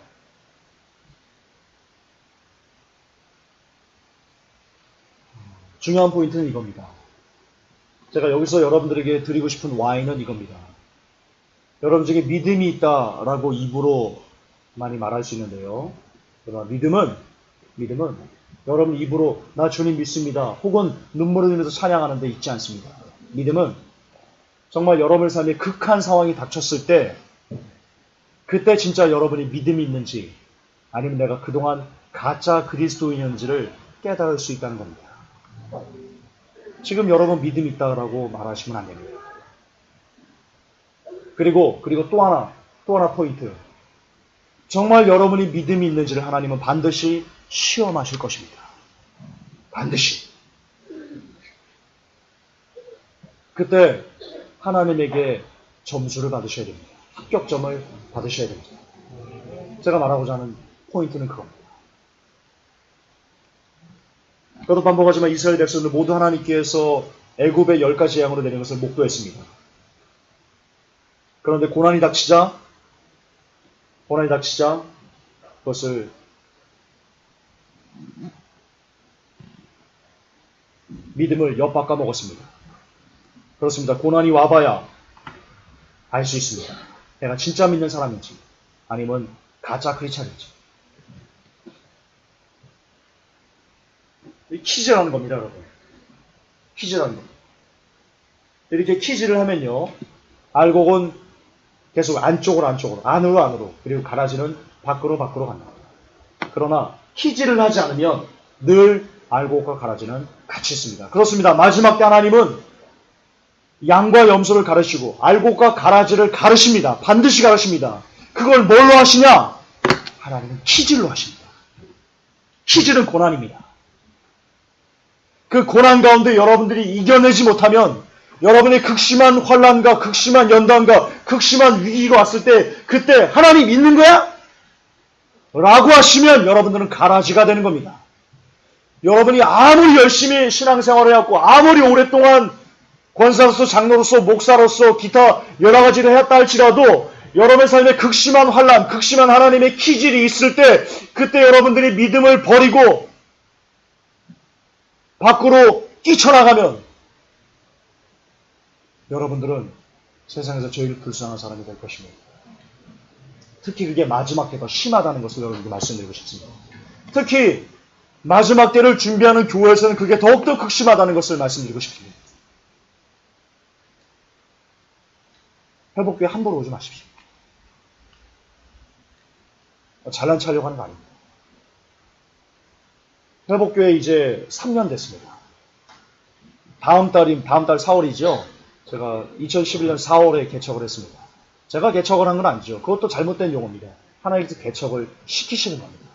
중요한 포인트는 이겁니다. 제가 여기서 여러분들에게 드리고 싶은 와인은 이겁니다. 여러분 중에 믿음이 있다라고 입으로 많이 말할 수 있는데요. 그러나 믿음은 여러분 입으로 나 주님 믿습니다. 혹은 눈물을 흘리면서 찬양하는 데 있지 않습니다. 믿음은 정말 여러분의 삶에 극한 상황이 닥쳤을 때 그때 진짜 여러분이 믿음이 있는지 아니면 내가 그동안 가짜 그리스도인이었는지를 깨달을 수 있다는 겁니다. 지금 여러분 믿음이 있다고 말하시면 안 됩니다. 그리고 또 하나 포인트. 정말 여러분이 믿음이 있는지를 하나님은 반드시 시험하실 것입니다. 반드시. 그때 하나님에게 점수를 받으셔야 됩니다. 합격점을 받으셔야 됩니다. 제가 말하고자 하는 포인트는 그겁니다. 그것도 반복하지만 이스라엘 백성들 모두 하나님께서 애굽의 10가지 재앙으로 내린 것을 목도했습니다. 그런데 고난이 닥치자 그것을 믿음을 엿바꿔 먹었습니다. 그렇습니다. 고난이 와봐야 알 수 있습니다. 내가 진짜 믿는 사람인지 아니면 가짜 크리스찬인지. 퀴즈라는 겁니다, 여러분. 퀴즈라는 겁니다. 이렇게 퀴즈를 하면요. 알곡은 계속 안으로 그리고 가라지는 밖으로 간다. 그러나 퀴즈를 하지 않으면 늘 알곡과 가라지는 같이 있습니다. 그렇습니다. 마지막 때 하나님은 양과 염소를 가르시고 알곡과 가라지를 가르십니다. 반드시 가르십니다. 그걸 뭘로 하시냐? 하나님은 퀴즈로 하십니다. 퀴즈는 고난입니다. 그 고난 가운데 여러분들이 이겨내지 못하면 여러분의 극심한 환난과 극심한 연단과 극심한 위기가 왔을 때 그때 하나님 있는 거야? 라고 하시면 여러분들은 가라지가 되는 겁니다. 여러분이 아무리 열심히 신앙생활을 해왔고 아무리 오랫동안 권사로서 장로로서 목사로서 기타 여러 가지를 했다 할지라도 여러분의 삶에 극심한 환난, 극심한 하나님의 기질이 있을 때 그때 여러분들이 믿음을 버리고 밖으로 뛰쳐나가면 여러분들은 세상에서 제일 불쌍한 사람이 될 것입니다. 특히 그게 마지막 때 더 심하다는 것을 여러분께 말씀드리고 싶습니다. 특히 마지막 때를 준비하는 교회에서는 그게 더욱더 극심하다는 것을 말씀드리고 싶습니다. 회복교회 함부로 오지 마십시오. 잘난 체하려고 하는 거 아닙니다. 회복교회 이제 3년 됐습니다. 다음 달 4월이죠. 제가 2011년 4월에 개척을 했습니다. 제가 개척을 한 건 아니죠. 그것도 잘못된 용어입니다. 하나님께서 개척을 시키시는 겁니다.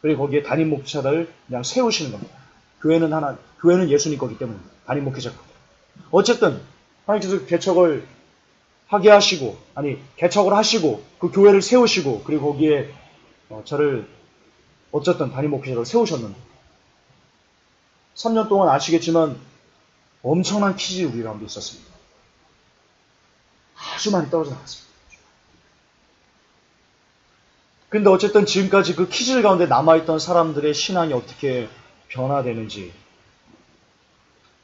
그리고 거기에 담임 목회자를 그냥 세우시는 겁니다. 교회는 예수님 거기 때문에 담임 목회자가. 어쨌든 하나님께서 개척을 하게 하시고, 개척을 하시고 그 교회를 세우시고, 그리고 거기에 저를 어쨌든 담임 목회자로 세우셨는데 3년 동안 아시겠지만 엄청난 퀴즈 우리 가운데 있었습니다. 아주 많이 떨어져 나갔습니다. 근데 어쨌든 지금까지 그 퀴즈 가운데 남아있던 사람들의 신앙이 어떻게 변화되는지,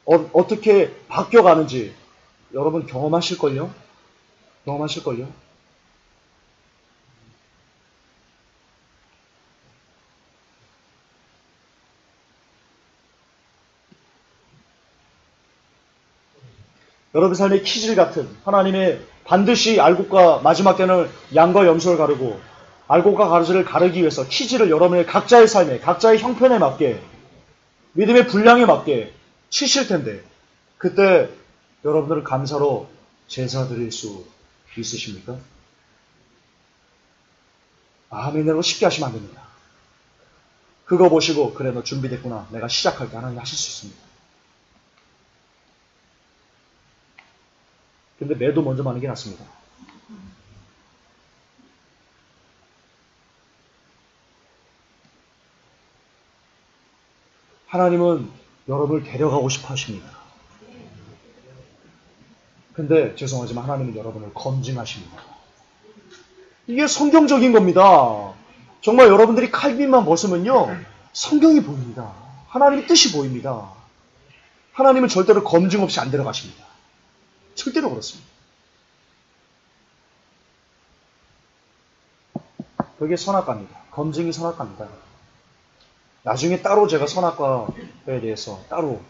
어떻게 바뀌어가는지 여러분 경험하실걸요? 여러분 삶의 키질 같은 하나님의 반드시 알곡과 마지막 때는 양과 염소를 가르고 알곡과 가르지를 가르기 위해서 키질을 여러분의 각자의 삶에, 각자의 형편에 맞게, 믿음의 분량에 맞게 치실 텐데 그때 여러분들은 감사로 제사 드릴 수 있으십니까? 아멘이라고 쉽게 하시면 안 됩니다. 그거 보시고 그래 너 준비됐구나. 내가 시작할게. 하나님 하실 수 있습니다. 근데 매도 먼저 마는 게 낫습니다. 하나님은 여러분을 데려가고 싶어 하십니다. 근데 죄송하지만 하나님은 여러분을 검증하십니다. 이게 성경적인 겁니다. 정말 여러분들이 칼빈만 벗으면요 성경이 보입니다. 하나님의 뜻이 보입니다. 하나님은 절대로 검증 없이 안 데려가십니다. 절대로 그렇습니다. 그게 선악과입니다. 검증이 선악과입니다. 나중에 따로 제가 선악과에 대해서 따로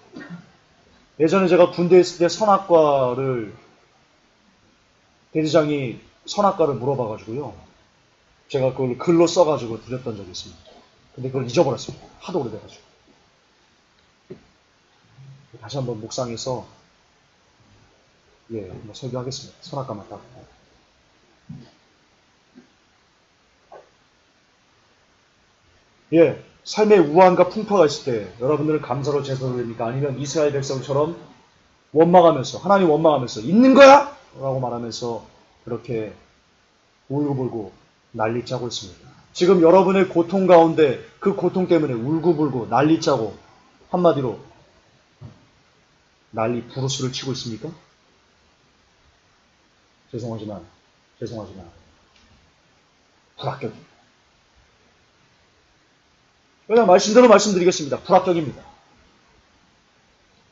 예전에 제가 군대에 있을 때 선악과를 대대장이 선악과를 물어봐가지고요. 제가 그걸 글로 써가지고 드렸던 적이 있습니다. 근데 그걸 잊어버렸습니다. 하도 오래돼가지고. 다시 한번 묵상해서 한번 설교하겠습니다. 선악과만 딱. 삶의 우환과 풍파가 있을 때 여러분들은 감사로 제사를 드립니까? 아니면 이스라엘 백성처럼 원망하면서 하나님 원망하면서 있는 거야? 라고 말하면서 그렇게 울고불고 난리짜고 있습니다. 지금 여러분의 고통 가운데 그 고통 때문에 울고불고 난리짜고 한마디로 난리 부르스를 치고 있습니까? 죄송하지만 불합격입니다. 그냥 말씀대로 말씀드리겠습니다. 불합격입니다.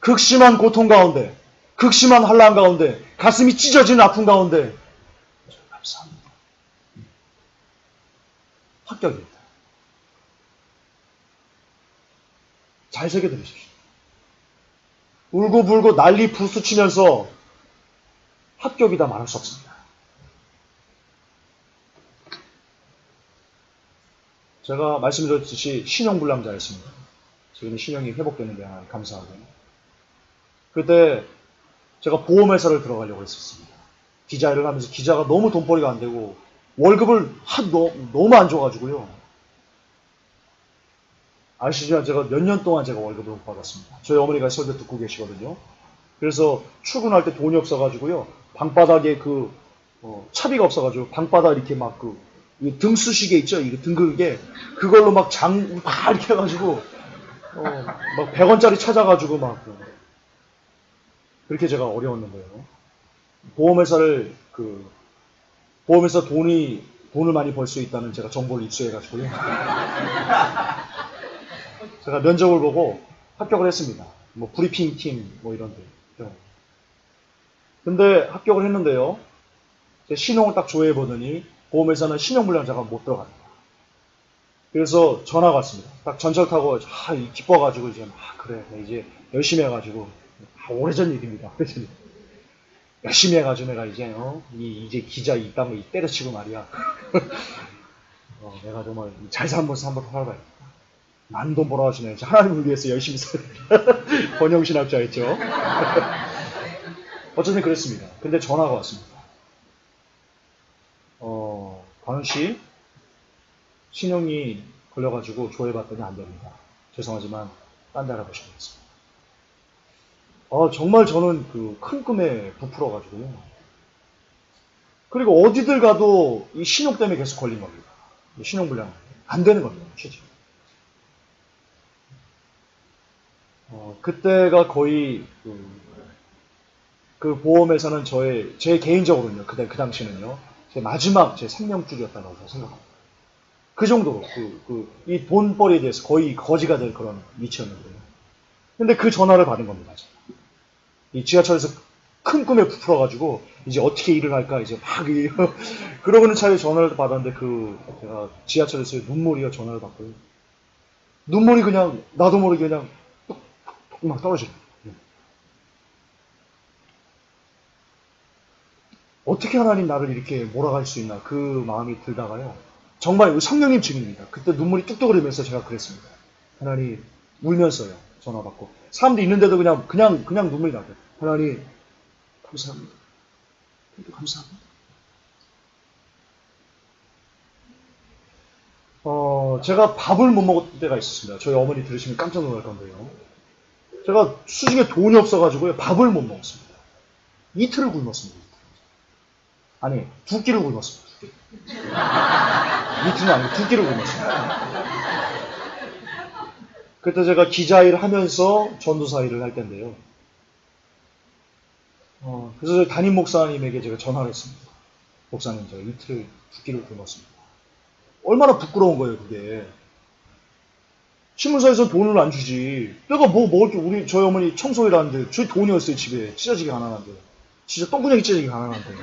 극심한 고통 가운데, 극심한 환난 가운데, 가슴이 찢어지는 아픔 가운데 감사합니다. 합격입니다. 잘 새겨들으십시오. 울고불고 난리 부수치면서 합격이다 말할 수 없습니다. 제가 말씀드렸듯이 신용불량자였습니다. 지금 신용이 회복되는데 감사하고. 그때 제가 보험회사를 들어가려고 했었습니다. 기자 일을 하면서 기자가 너무 돈벌이가 안 되고 월급을 너무 안 줘가지고요. 아시지만 제가 몇 년 동안 제가 월급을 못 받았습니다. 저희 어머니가 설교 듣고 계시거든요. 그래서 출근할 때 돈이 없어가지고요. 방바닥에 차비가 없어가지고 방바닥 이렇게 막 등수시계 있죠? 이거 등글게 그걸로 막 이렇게 해가지고 막 100원짜리 찾아가지고 막 그렇게 제가 어려웠는 거예요. 보험에서 돈을 많이 벌 수 있다는 제가 정보를 입수해가지고요. 제가 면접을 보고 합격을 했습니다. 뭐 브리핑 팀 뭐 이런 데. 근데 합격을 했는데요. 제 신용을 딱 조회해 보더니 보험회사는 신용불량자가 못 들어갑니다. 그래서 전화가 왔습니다. 딱 전철 타고 기뻐가지고 이제 그래 이제 열심히 해가지고 오래전 일입니다. 열심히 해가지고 내가 이제 이제 기자 이 땅을 때려치고 말이야. 내가 정말 잘 사는 모습 한번 살아봐야겠다. 많은 돈 벌어가지고 이제 하나님을 위해서 열심히 살아야 번영신학자였죠. 어쨌든 그랬습니다. 근데 전화가 왔습니다. 관훈 씨 신용이 걸려가지고 조회받더니 안 됩니다. 죄송하지만 딴 데 알아보셔야겠습니다. 정말 저는 그 큰 꿈에 부풀어가지고요. 그리고 어디들 가도 이 신용 때문에 계속 걸린 겁니다. 신용불량 안 되는 겁니다. 실제로. 그때가 거의 그 보험에서는 제 개인적으로는요. 그 당시는요. 제 마지막 제 생명줄이었다고 생각합니다. 그 정도로 이 돈벌이에 대해서 거의 거지가 될 그런 위치였는데요. 근데 그 전화를 받은 겁니다. 이 지하철에서 큰 꿈에 부풀어가지고 이제 어떻게 일을 할까 이제 막 그러고 있는 차에 전화를 받았는데 제가 지하철에서 눈물이요 전화를 받고요. 눈물이 그냥 나도 모르게 그냥 뚝뚝뚝 막 떨어지는. 어떻게 하나님 나를 이렇게 몰아갈 수 있나 그 마음이 들다가요. 정말 성령님 증인입니다. 그때 눈물이 뚝뚝 흐르면서 제가 그랬습니다. 하나님 울면서요 전화 받고 사람도 있는데도 그냥 눈물이 나고 하나님 감사합니다. 감사합니다. 제가 밥을 못 먹었던 때가 있었습니다. 저희 어머니 들으시면 깜짝 놀랄 건데요. 제가 수중에 돈이 없어가지고요 밥을 못 먹었습니다. 이틀을 굶었습니다. 아니 2끼를 굶었습니다. 이틀은 아니고 2끼를 굶었습니다. 그때 제가 기자 일을 하면서 전도사 일을 할 때인데요. 그래서 담임 목사님에게 제가 전화를 했습니다. 목사님 제가 이틀 2끼를 굶었습니다. 얼마나 부끄러운 거예요 그게. 신문사에서 돈을 안 주지. 내가 뭐 먹을 게 저희 어머니 청소일 하는데 저희 돈이 없어요 집에. 찢어지게 가난한데. 진짜 똥구녕이 찢어지게 가난한데.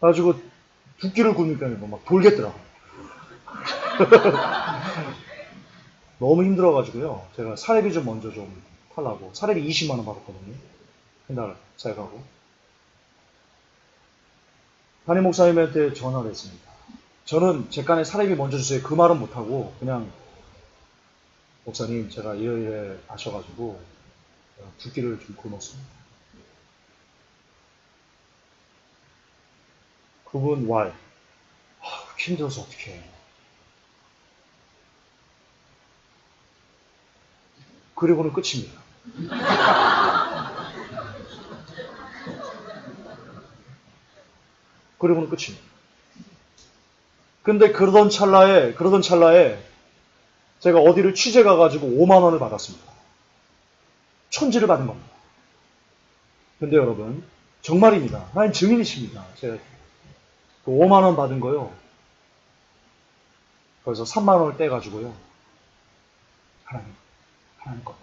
그래가지고 2끼를 굶으니까 막 돌겠더라. 너무 힘들어가지고요. 제가 사례비 좀 먼저 좀 하려고. 사례비 20만원 받았거든요. 한 달 사역하고. 담임 목사님한테 전화를 했습니다. 저는 제 깐에 사례비 먼저 주세요. 그 말은 못하고 그냥 목사님 제가 이래 하셔가지고 2끼를 좀 굶었습니다. 그분 why? 힘들어서 어떡해. 그리고는 끝입니다. 그리고는 끝입니다. 근데 그러던 찰나에 제가 어디를 취재 가가지고 5만 원을 받았습니다. 천지를 받은 겁니다. 근데 여러분 정말입니다. 하나님 증인이십니다. 제가 그 5만 원 받은 거요. 거기서 3만 원을 떼가지고요. 하나님 거.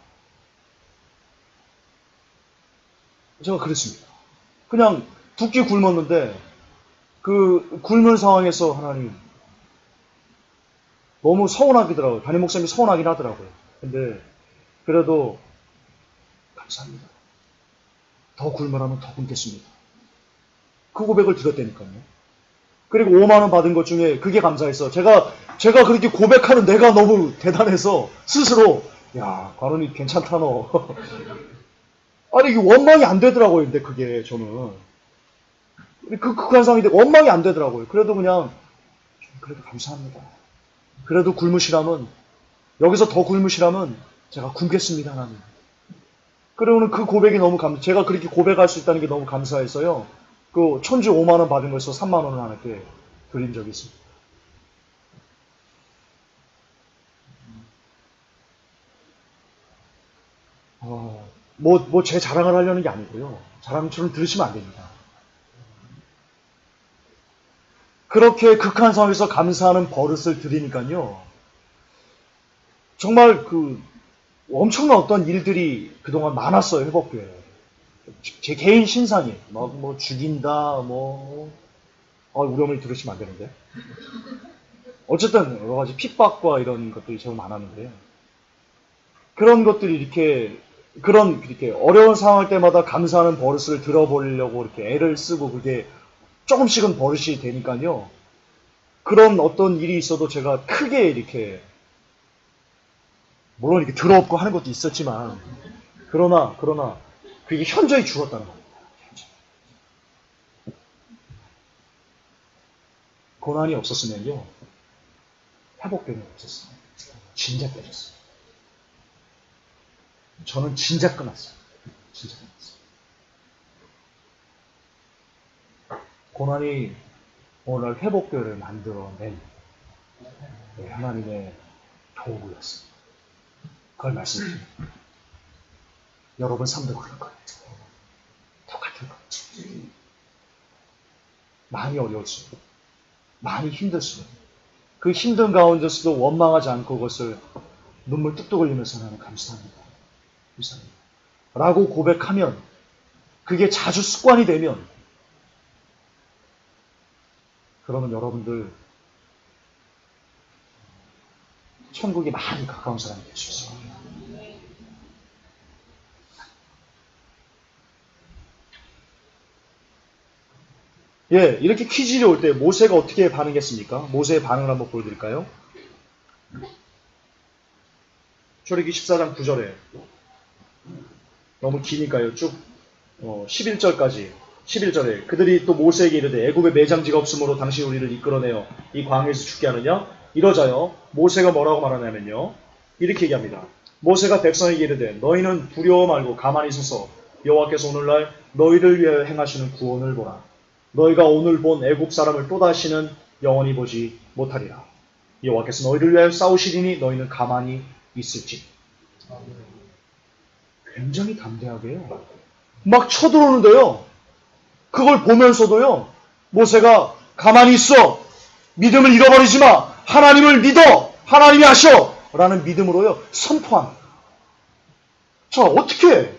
제가 그랬습니다. 그냥 2끼 굶었는데 그 굶은 상황에서 하나님 너무 서운하더라고요. 담임 목사님이 서운하긴 하더라고요. 근데 그래도 감사합니다. 더 굶으라면 더 굶겠습니다. 그 고백을 드렸다니까요. 그리고 5만 원 받은 것 중에 그게 감사해서 제가 그렇게 고백하는 내가 너무 대단해서 스스로 야 관원이 괜찮다 너. 아니 이게 원망이 안 되더라고요. 근데 그게 저는 그 극한상인데 원망이 안 되더라고요. 그래도 그래도 감사합니다. 그래도 굶으시라면 여기서 더 굶으시라면 제가 굶겠습니다 하나님. 그러고는 그 고백이 너무 제가 그렇게 고백할 수 있다는 게 너무 감사해서요. 그 천주 5만 원 받은 거에서 3만 원을 하나님께 드린 적이 있습니다. 제 자랑을 하려는 게 아니고요. 자랑처럼 들으시면 안 됩니다. 그렇게 극한 상황에서 감사하는 버릇을 들이니까요. 정말 엄청난 어떤 일들이 그동안 많았어요, 회복교회에. 제 개인 신상이, 죽인다, 우리 어머니 들으시면 안 되는데. 어쨌든, 여러 가지 핍박과 이런 것들이 정말 많았는데요. 그런 것들이 이렇게 어려운 상황일 때마다 감사하는 버릇을 들어보려고 이렇게 애를 쓰고 그게 조금씩은 버릇이 되니까요. 그런 어떤 일이 있어도 제가 크게 이렇게, 물론 이렇게 더럽고 하는 것도 있었지만, 그러나, 그게 현저히 줄었다는 겁니다. 고난이 없었으면요, 회복되는 게 없었어요. 진작 깨졌어요. 저는 진작 끝났어요. 진작 끝났어요. 고난이 오늘 회복교회를 만들어낸 하나님의 도구였어요. 그걸 말씀드립니다. 여러분 삶도 그럴 거예요. 똑같은 거예요. 많이 어려울수록, 많이 힘들수록, 그 힘든 가운데서도 원망하지 않고 그것을 눈물 뚝뚝 흘리면서 나는 감사합니다. 감사합니다. 라고 고백하면, 그게 자주 습관이 되면, 그러면 여러분들 천국에 많이 가까운 사람이 될 수 있습니다. 예, 이렇게 퀴즈를 올 때 모세가 어떻게 반응했습니까? 모세의 반응을 한번 보여드릴까요? 출애굽기 14장 9절에 너무 기니까요. 쭉 11절에 그들이 또 모세에게 이르되 애굽에 매장지가 없으므로 당신이 우리를 이끌어내어 이 광야에서 죽게 하느냐? 이러자요. 모세가 뭐라고 말하냐면요. 이렇게 얘기합니다. 모세가 백성에게 이르되 너희는 두려워 말고 가만히 서서 여호와께서 오늘날 너희를 위하여 행하시는 구원을 보라. 너희가 오늘 본 애굽 사람을 또다시는 영원히 보지 못하리라. 여호와께서 너희를 위하여 싸우시리니 너희는 가만히 있을지. 굉장히 담대하게요. 막 쳐들어오는데요. 그걸 보면서도요. 모세가 가만히 있어. 믿음을 잃어버리지 마. 하나님을 믿어. 하나님이 하셔. 라는 믿음으로요. 선포합니다. 자, 어떻게?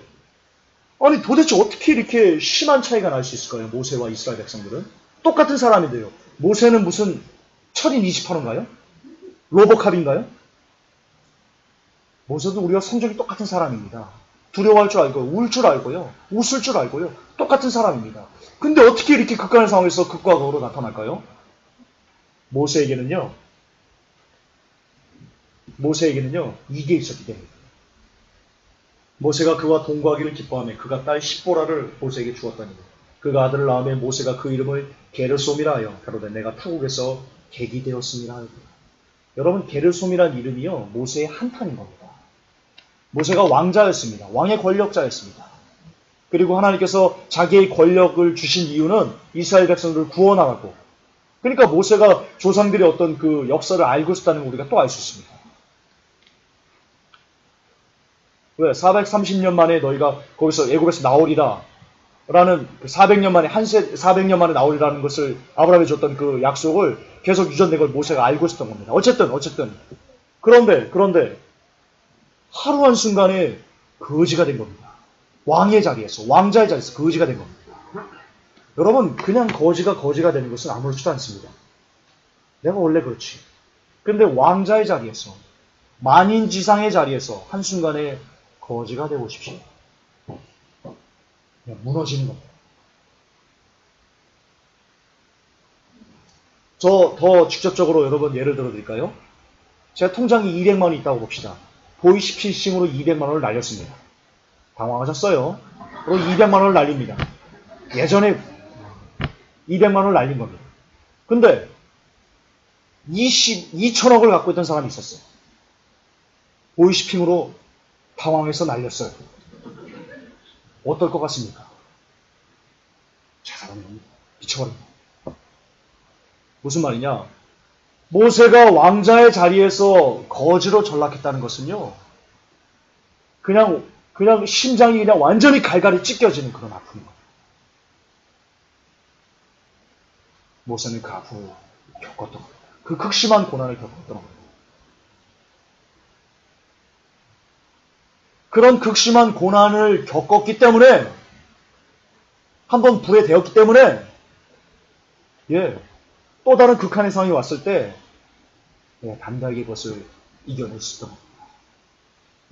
아니 도대체 어떻게 이렇게 심한 차이가 날 수 있을까요? 모세와 이스라엘 백성들은. 똑같은 사람인데요. 모세는 무슨 철인 28호인가요? 로보캅인가요? 모세도 우리와 성적이 똑같은 사람입니다. 두려워할 줄 알고요. 울 줄 알고요. 웃을 줄 알고요. 똑같은 사람입니다. 근데 어떻게 이렇게 극한의 상황에서 극과 극으로 나타날까요? 모세에게는요. 이게 있었기 때문입니다. 모세가 그와 동거하기를 기뻐하며 그가 딸 십보라를 모세에게 주었더니 그가 아들을 낳으며 모세가 그 이름을 게르솜이라 하여 가로되 내가 타국에서 객이 되었음이라 하였다. 여러분 게르솜이란 이름이요. 모세의 한탄인 겁니다. 모세가 왕자였습니다. 왕의 권력자였습니다. 그리고 하나님께서 자기의 권력을 주신 이유는 이스라엘 백성들을 구원하라고. 그러니까 모세가 조상들의 어떤 그 역사를 알고 있었다는 걸 우리가 또 알 수 있습니다. 왜? 430년 만에 너희가 거기서 애굽에서 나오리라 라는 400년 만에 나오리라는 것을 아브라함이 줬던 그 약속을 계속 유전된 걸 모세가 알고 있었던 겁니다. 어쨌든 그런데 하루 한순간에 거지가 된 겁니다. 왕자의 자리에서 거지가 된 겁니다. 여러분 그냥 거지가 되는 것은 아무렇지도 않습니다. 내가 원래 그렇지. 근데 왕자의 자리에서 만인지상의 자리에서 한순간에 거지가 되고 싶십시오. 그냥 무너지는 겁니다. 저 더 직접적으로 여러분 예를 들어 드릴까요? 제가 통장이 200만 원이 있다고 봅시다. 보이스피싱으로 200만 원을 날렸습니다. 당황하셨어요? 그리고 200만 원을 날립니다. 예전에 200만 원을 날린 겁니다. 근데 2천억을 갖고 있던 사람이 있었어요. 보이스피싱으로 당황해서 날렸어요. 어떨 것 같습니까? 저 사람은 미쳐버립니다. 무슨 말이냐? 모세가 왕자의 자리에서 거지로 전락했다는 것은요. 그냥 그냥 심장이 그냥 완전히 갈갈이 찢겨지는 그런 아픔인 거예요. 모세는 그 아픔을 겪었던 겁니다. 그 극심한 고난을 겪었던 겁니다. 그런 극심한 고난을 겪었기 때문에, 한번 불에 데웠기 때문에, 또 다른 극한의 상황이 왔을 때, 담대하게 그것을 이겨낼 수 있던 겁니다.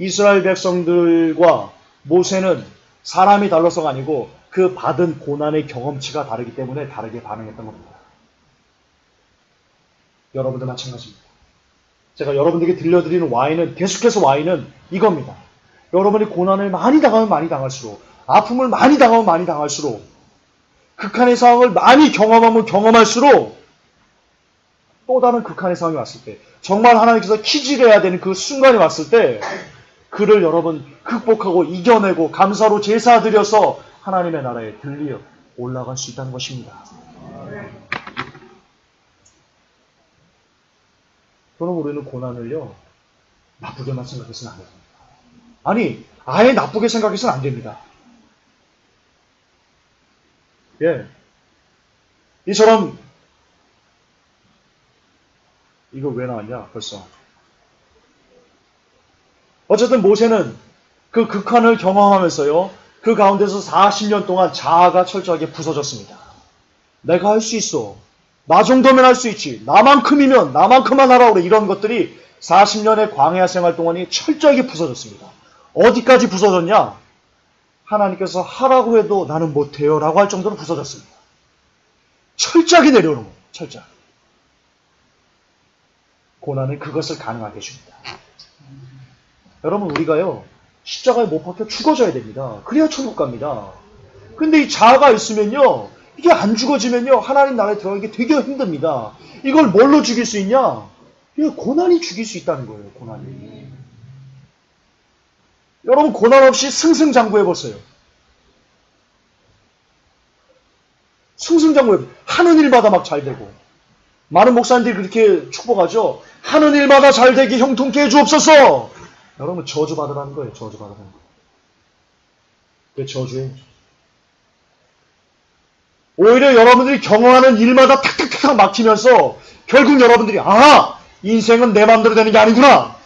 이스라엘 백성들과 모세는 사람이 달라서가 아니고 그 받은 고난의 경험치가 다르기 때문에 다르게 반응했던 겁니다. 여러분도 마찬가지입니다. 제가 여러분들에게 들려드리는 계속해서 와인은 이겁니다. 여러분이 고난을 많이 당하면 많이 당할수록, 아픔을 많이 당하면 많이 당할수록, 극한의 상황을 많이 경험하면 경험할수록, 또 다른 극한의 상황이 왔을 때, 정말 하나님께서 키질해야 되는 그 순간이 왔을 때, 그를 여러분 극복하고 이겨내고 감사로 제사드려서 하나님의 나라에 들리어 올라갈 수 있다는 것입니다. 그럼 우리는 고난을요, 나쁘게만 생각해서는 안 됩니다. 아니, 아예 나쁘게 생각해서는 안 됩니다. 이처럼, 이거 왜 나왔냐, 벌써. 어쨌든 모세는 그 극한을 경험하면서요, 그 가운데서 40년 동안 자아가 철저하게 부서졌습니다. 내가 할 수 있어. 나 정도면 할 수 있지. 나만큼이면 나만큼만 하라 그래. 이런 것들이 40년의 광야 생활 동안이 철저하게 부서졌습니다. 어디까지 부서졌냐? 하나님께서 하라고 해도 나는 못해요 라고 할 정도로 부서졌습니다. 철저하게 내려오는 거예요. 철저하게. 고난은 그것을 가능하게 해줍니다. 여러분, 우리가요, 십자가에 못 박혀 죽어져야 됩니다. 그래야 천국 갑니다. 근데 이 자아가 있으면요, 이게 안 죽어지면요, 하나님 나라에 들어가기 되게 힘듭니다. 이걸 뭘로 죽일 수 있냐? 이거 고난이 죽일 수 있다는 거예요, 고난이. 여러분, 고난 없이 승승장구해보세요. 승승장구해보세요. 하는 일마다 막 잘 되고. 많은 목사님들이 그렇게 축복하죠. 하는 일마다 잘 되게 형통케 해주옵소서. 여러분, 저주받으라는 거예요. 저주받으라는 거예요. 왜 저주해? 오히려 여러분들이 경험하는 일마다 탁탁탁 막히면서 결국 여러분들이 인생은 내 마음대로 되는 게 아니구나.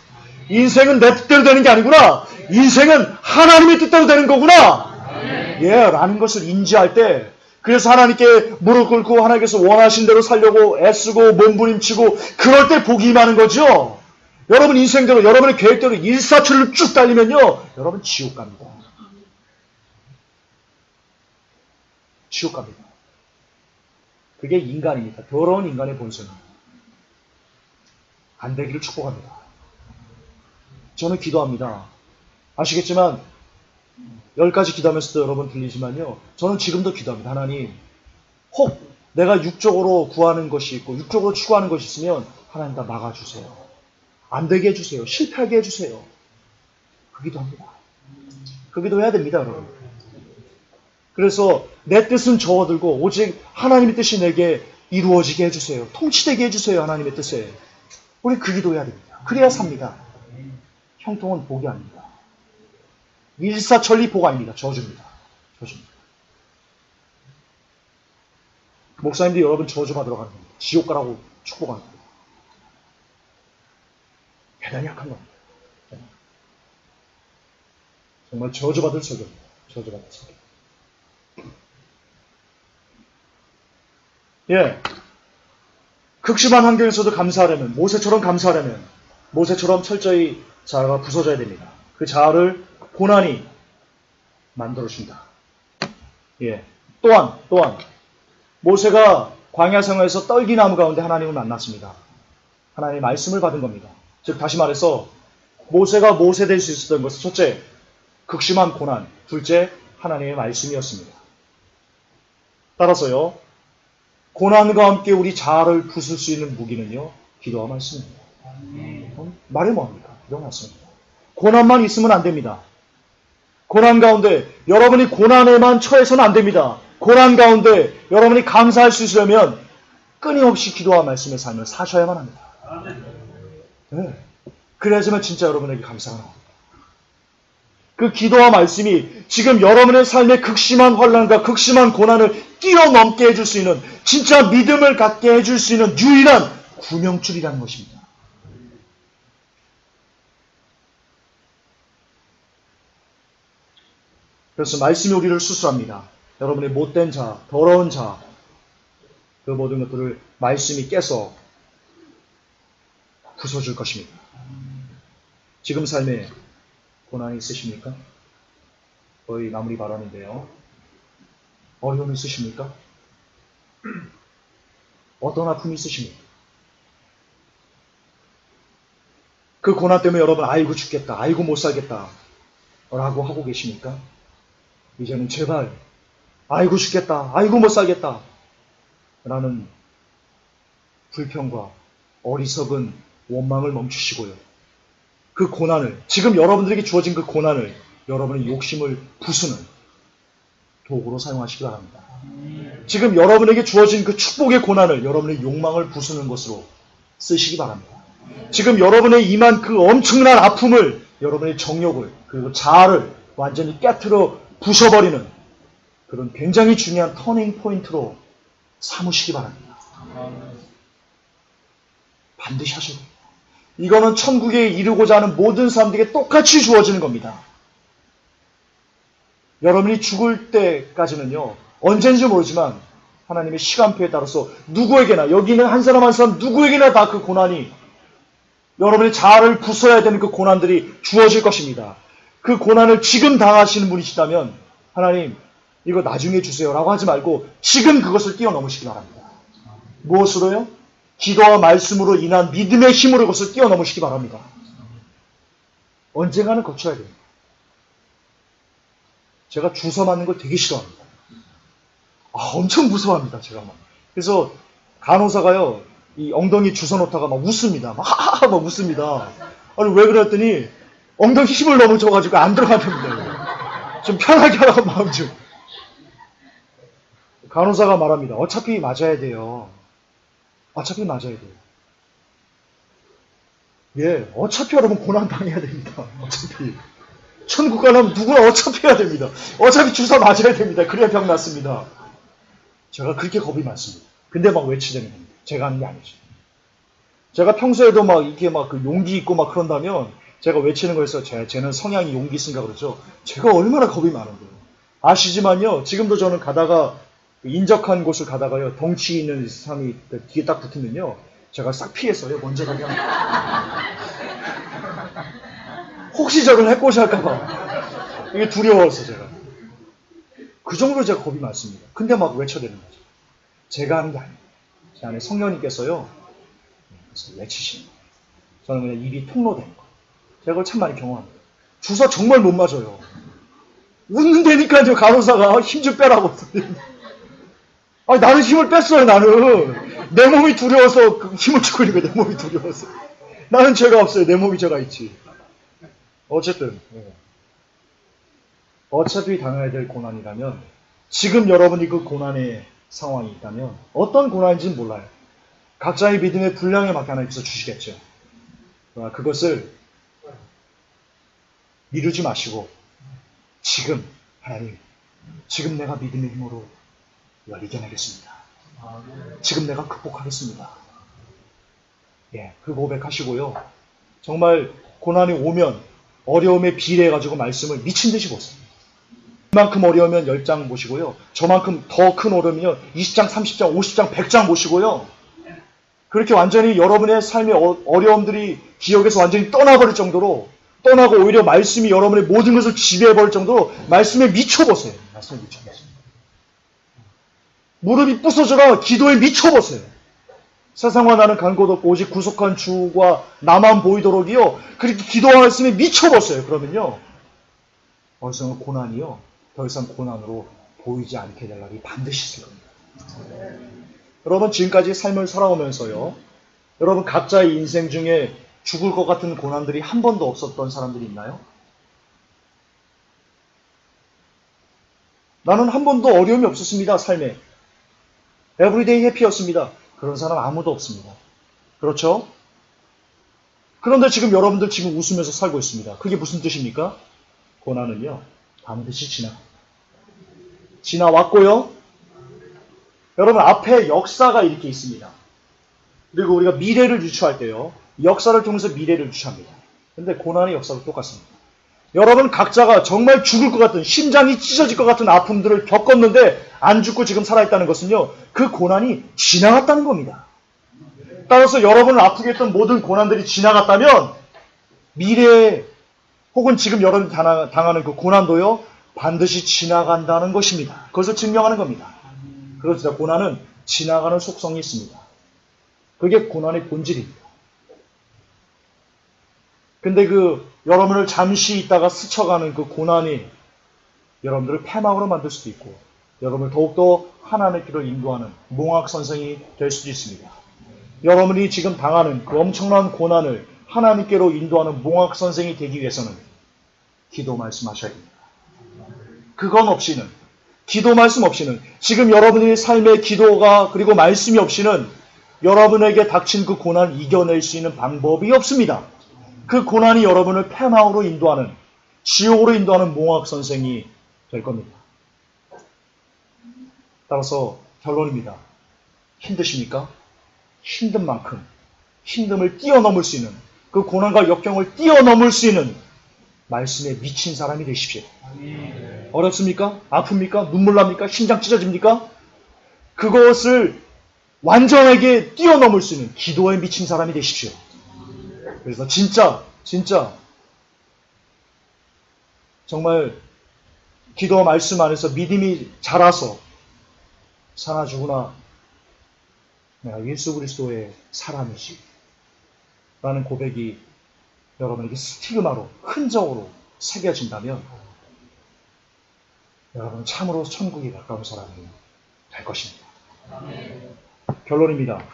인생은 내 뜻대로 되는 게 아니구나. 인생은 하나님의 뜻대로 되는 거구나. 라는 것을 인지할 때, 그래서 하나님께 무릎 꿇고 하나님께서 원하신 대로 살려고 애쓰고 몸부림치고 그럴 때 복이 임하는 거죠. 여러분 인생대로 여러분의 계획대로 일사천리로 쭉 달리면요, 여러분 지옥 갑니다. 지옥 갑니다. 그게 인간입니다. 더러운 인간의 본성입니다. 안 되기를 축복합니다. 저는 기도합니다. 아시겠지만 10가지 기도하면서도 여러분 들리지만요, 저는 지금도 기도합니다. 하나님, 혹 내가 육적으로 구하는 것이 있고 육적으로 추구하는 것이 있으면 하나님 다 막아주세요. 안 되게 해주세요. 실패하게 해주세요. 그 기도합니다. 그 기도해야 됩니다, 여러분. 그래서 내 뜻은 접어들고 오직 하나님의 뜻이 내게 이루어지게 해주세요. 통치되게 해주세요, 하나님의 뜻에. 우리 그 기도해야 됩니다. 그래야 삽니다. 형통은 복이 아닙니다. 일사천리 복 아닙니다. 저주입니다. 저주입니다. 목사님들이 여러분 저주받으러 가는 겁니다. 지옥 가라고 축복하는 겁니다. 대단히 약한 겁니다. 정말 저주받을 소리입니다. 저주받을 소리. 극심한 환경에서도 감사하려면, 모세처럼 감사하려면, 모세처럼 철저히 자아가 부서져야 됩니다. 그 자아를 고난이 만들어준다. 또한, 모세가 광야 생활에서 떨기나무 가운데 하나님을 만났습니다. 하나님의 말씀을 받은 겁니다. 즉, 다시 말해서, 모세가 모세 될 수 있었던 것은 첫째, 극심한 고난, 둘째, 하나님의 말씀이었습니다. 따라서요, 고난과 함께 우리 자아를 부술 수 있는 무기는요, 기도와 말씀입니다. 말이 뭐합니까? 기도와 말씀입니다. 고난만 있으면 안 됩니다. 고난 가운데 여러분이 고난에만 처해서는 안 됩니다. 고난 가운데 여러분이 감사할 수 있으려면 끊임없이 기도와 말씀의 삶을 사셔야만 합니다. 그래야지만 진짜 여러분에게 감사가 나옵니다. 그 기도와 말씀이 지금 여러분의 삶의 극심한 환난과 극심한 고난을 뛰어넘게 해줄 수 있는, 진짜 믿음을 갖게 해줄 수 있는 유일한 구명줄이라는 것입니다. 그래서 말씀이 우리를 수술합니다. 여러분의 못된 자, 더러운 자, 그 모든 것들을 말씀이 깨서 부숴줄 것입니다. 지금 삶에 고난이 있으십니까? 거의 마무리 발언인데요. 어려움이 있으십니까? 어떤 아픔이 있으십니까? 그 고난 때문에 여러분 아이고 죽겠다, 아이고 못 살겠다 라고 하고 계십니까? 이제는 제발 아이고 죽겠다, 아이고 못 살겠다 라는 불평과 어리석은 원망을 멈추시고요. 그 고난을, 지금 여러분들에게 주어진 그 고난을 여러분의 욕심을 부수는 도구로 사용하시기 바랍니다. 지금 여러분에게 주어진 그 축복의 고난을 여러분의 욕망을 부수는 것으로 쓰시기 바랍니다. 지금 여러분의 임한 그 엄청난 아픔을 여러분의 정욕을 그리고 자아를 완전히 깨트려 부셔버리는 그런 굉장히 중요한 터닝 포인트로 삼으시기 바랍니다. 반드시 하셔야 됩니다. 이거는 천국에 이르고자 하는 모든 사람들에게 똑같이 주어지는 겁니다. 여러분이 죽을 때까지는요, 언제인지 모르지만 하나님의 시간표에 따라서 누구에게나, 여기 있는 한 사람 한 사람 누구에게나 다 그 고난이, 여러분의 자아를 부숴야 되는 그 고난들이 주어질 것입니다. 그 고난을 지금 당하시는 분이시다면 하나님 이거 나중에 주세요 라고 하지 말고 지금 그것을 뛰어넘으시기 바랍니다. 무엇으로요? 기도와 말씀으로 인한 믿음의 힘으로 그것을 뛰어넘으시기 바랍니다. 언젠가는 거쳐야 됩니다. 제가 주사 맞는 걸 되게 싫어합니다. 엄청 무서워합니다. 제가 막. 그래서 간호사가요, 이 엉덩이 주사 놓다가 막 웃습니다. 막 웃습니다. 아니 왜 그랬더니 엉덩이 힘을 너무 줘가지고 안 들어가는데 좀 편하게 하라고 마음 좀. 간호사가 말합니다. 어차피 맞아야 돼요. 어차피 맞아야 돼요. 예, 어차피 여러분 고난 당해야 됩니다. 어차피. 천국 가려면 누구나 어차피 해야 됩니다. 어차피 주사 맞아야 됩니다. 그래야 병 낫습니다. 제가 그렇게 겁이 많습니다. 근데 막 외치되는 겁니다. 제가 하는 게 아니죠. 제가 평소에도 막 이렇게 막 그 용기 있고 막 그런다면 제가 외치는 거에서 쟤는 성향이 용기 있으니까 그렇죠. 제가 얼마나 겁이 많은데요. 아시지만요. 지금도 저는 가다가 인적한 곳을 가다가요. 덩치 있는 사람이 뒤에 딱 붙으면요. 제가 싹 피해서요. 먼저 가게 합니다. 혹시 저를 해코지할까봐. 이게 두려워서 제가. 그 정도로 제가 겁이 많습니다. 근데 막 외쳐대는 거죠. 제가 하는 게 아니에요. 제 안에 성령님께서요. 그래서 외치시는 거예요. 저는 그냥 입이 통로된 거예요. 제가 그걸 참 많이 경험합니다. 주사 정말 못 맞아요. 웃는다니까요. 간호사가 힘 좀 빼라고. 아니, 나는 힘을 뺐어요. 나는. 내 몸이 두려워서 힘을 주고 있는 거예요. 내 몸이 두려워서. 나는 죄가 없어요. 내 몸이 죄가 있지. 어쨌든 어차피 당해야 될 고난이라면 지금 여러분이 그 고난의 상황이 있다면 어떤 고난인지는 몰라요. 각자의 믿음의 분량에 맞게 하나님께서 주시겠죠. 그러나 그것을 미루지 마시고 지금 하나님, 지금 내가 믿음의 힘으로 이걸 이겨내겠습니다. 지금 내가 극복하겠습니다. 예, 그 고백하시고요. 정말 고난이 오면 어려움에 비례해가지고 말씀을 미친 듯이 보세요. 이만큼 어려우면 10장 보시고요. 저만큼 더 큰 어려움이면 20장, 30장, 50장, 100장 보시고요. 그렇게 완전히 여러분의 삶의 어려움들이 기억에서 완전히 떠나버릴 정도로, 떠나고 오히려 말씀이 여러분의 모든 것을 지배해버릴 정도로 말씀에 미쳐보세요. 말씀에 미쳐보세요. 무릎이 부서져라 기도에 미쳐보세요. 세상과 나는 간 곳 없고 오직 구속한 주가 나만 보이도록이요. 그렇게 기도와 말씀에 미쳐보세요. 그러면요. 어느 순간 고난이요. 더 이상 고난으로 보이지 않게 될 날이 반드시 있을 겁니다. 여러분 지금까지 삶을 살아오면서요. 여러분 각자의 인생 중에 죽을 것 같은 고난들이 한 번도 없었던 사람들이 있나요? 나는 한 번도 어려움이 없었습니다. 삶에. 에브리데이 해피였습니다. 그런 사람 아무도 없습니다. 그렇죠? 그런데 지금 여러분들 지금 웃으면서 살고 있습니다. 그게 무슨 뜻입니까? 고난은요, 반드시 지나왔고요. 여러분, 앞에 역사가 이렇게 있습니다. 그리고 우리가 미래를 유추할 때요, 역사를 통해서 미래를 유추합니다. 근데 고난의 역사도 똑같습니다. 여러분 각자가 정말 죽을 것 같은, 심장이 찢어질 것 같은 아픔들을 겪었는데 안 죽고 지금 살아있다는 것은요, 그 고난이 지나갔다는 겁니다. 따라서 여러분을 아프게 했던 모든 고난들이 지나갔다면 미래에 혹은 지금 여러분이 당하는 그 고난도요, 반드시 지나간다는 것입니다. 그것을 증명하는 겁니다. 그렇습니다. 고난은 지나가는 속성이 있습니다. 그게 고난의 본질입니다. 근데 여러분을 잠시 있다가 스쳐가는 그 고난이 여러분들을 패망으로 만들 수도 있고, 여러분을 더욱더 하나님의 길을 인도하는 몽학선생이 될 수도 있습니다. 여러분이 지금 당하는 그 엄청난 고난을 하나님께로 인도하는 몽학선생이 되기 위해서는 기도 말씀하셔야 됩니다. 그건 없이는, 기도 말씀 없이는, 지금 여러분의 삶의 기도가 그리고 말씀이 없이는 여러분에게 닥친 그 고난을 이겨낼 수 있는 방법이 없습니다. 그 고난이 여러분을 패망으로 인도하는, 지옥으로 인도하는 몽학선생이 될 겁니다. 따라서 결론입니다. 힘드십니까? 힘든 만큼 힘듦을 뛰어넘을 수 있는, 그 고난과 역경을 뛰어넘을 수 있는 말씀에 미친 사람이 되십시오. 어렵습니까? 아픕니까? 눈물 납니까? 심장 찢어집니까? 그것을 완전하게 뛰어넘을 수 있는 기도에 미친 사람이 되십시오. 그래서 진짜 정말 기도와 말씀 안에서 믿음이 자라서 사나 죽으나 내가 예수 그리스도의 사람이지 라는 고백이 여러분에게 스티그마로, 흔적으로 새겨진다면 여러분은 참으로 천국에 가까운 사람이 될 것입니다. 결론입니다.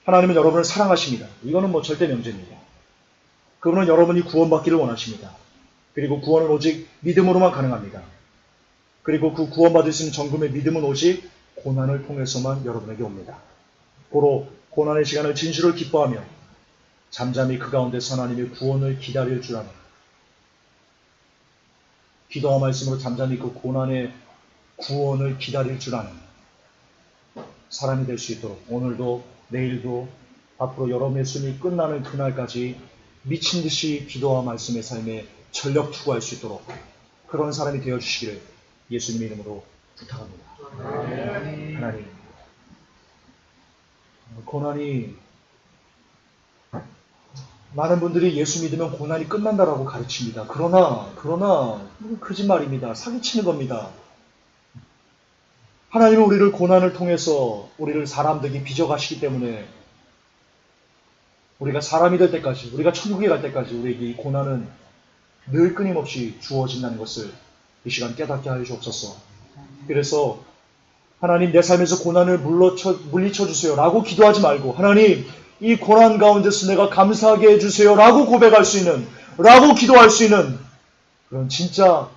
하나님은 여러분을 사랑하십니다. 이거는 절대 명제입니다. 그분은 여러분이 구원받기를 원하십니다. 그리고 구원은 오직 믿음으로만 가능합니다. 그리고 그 구원받을 수 있는 정금의 믿음은 오직 고난을 통해서만 여러분에게 옵니다. 고로 고난의 시간을 진실을 기뻐하며 잠잠히 그 가운데서 하나님의 구원을 기다릴 줄 아는, 기도와 말씀으로 잠잠히 그 고난의 구원을 기다릴 줄 아는 사람이 될 수 있도록 오늘도 내일도 앞으로 여러분의 숨이 끝나는 그날까지 미친 듯이 기도와 말씀의 삶에 전력 투구할 수 있도록 그런 사람이 되어주시기를 예수님의 이름으로 부탁합니다. 하나님, 고난이, 많은 분들이 예수 믿으면 고난이 끝난다라고 가르칩니다. 그러나 거짓말입니다. 사기치는 겁니다. 하나님은 우리를 고난을 통해서 우리를 사람되게 빚어가시기 때문에 우리가 사람이 될 때까지, 우리가 천국에 갈 때까지 우리에게 이 고난은 늘 끊임없이 주어진다는 것을 이 시간 깨닫게 하여 주옵소서. 그래서 하나님, 내 삶에서 고난을 물리쳐 주세요 라고 기도하지 말고, 하나님, 이 고난 가운데서 내가 감사하게 해주세요 라고 고백할 수 있는, 라고 기도할 수 있는 그런 진짜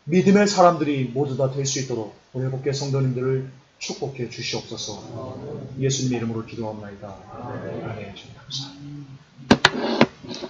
믿음의 사람들이 모두 다 될 수 있도록 우리 회복계 성도님들을 축복해 주시옵소서. 예수님의 이름으로 기도합니다. 아멘. 감사합니다.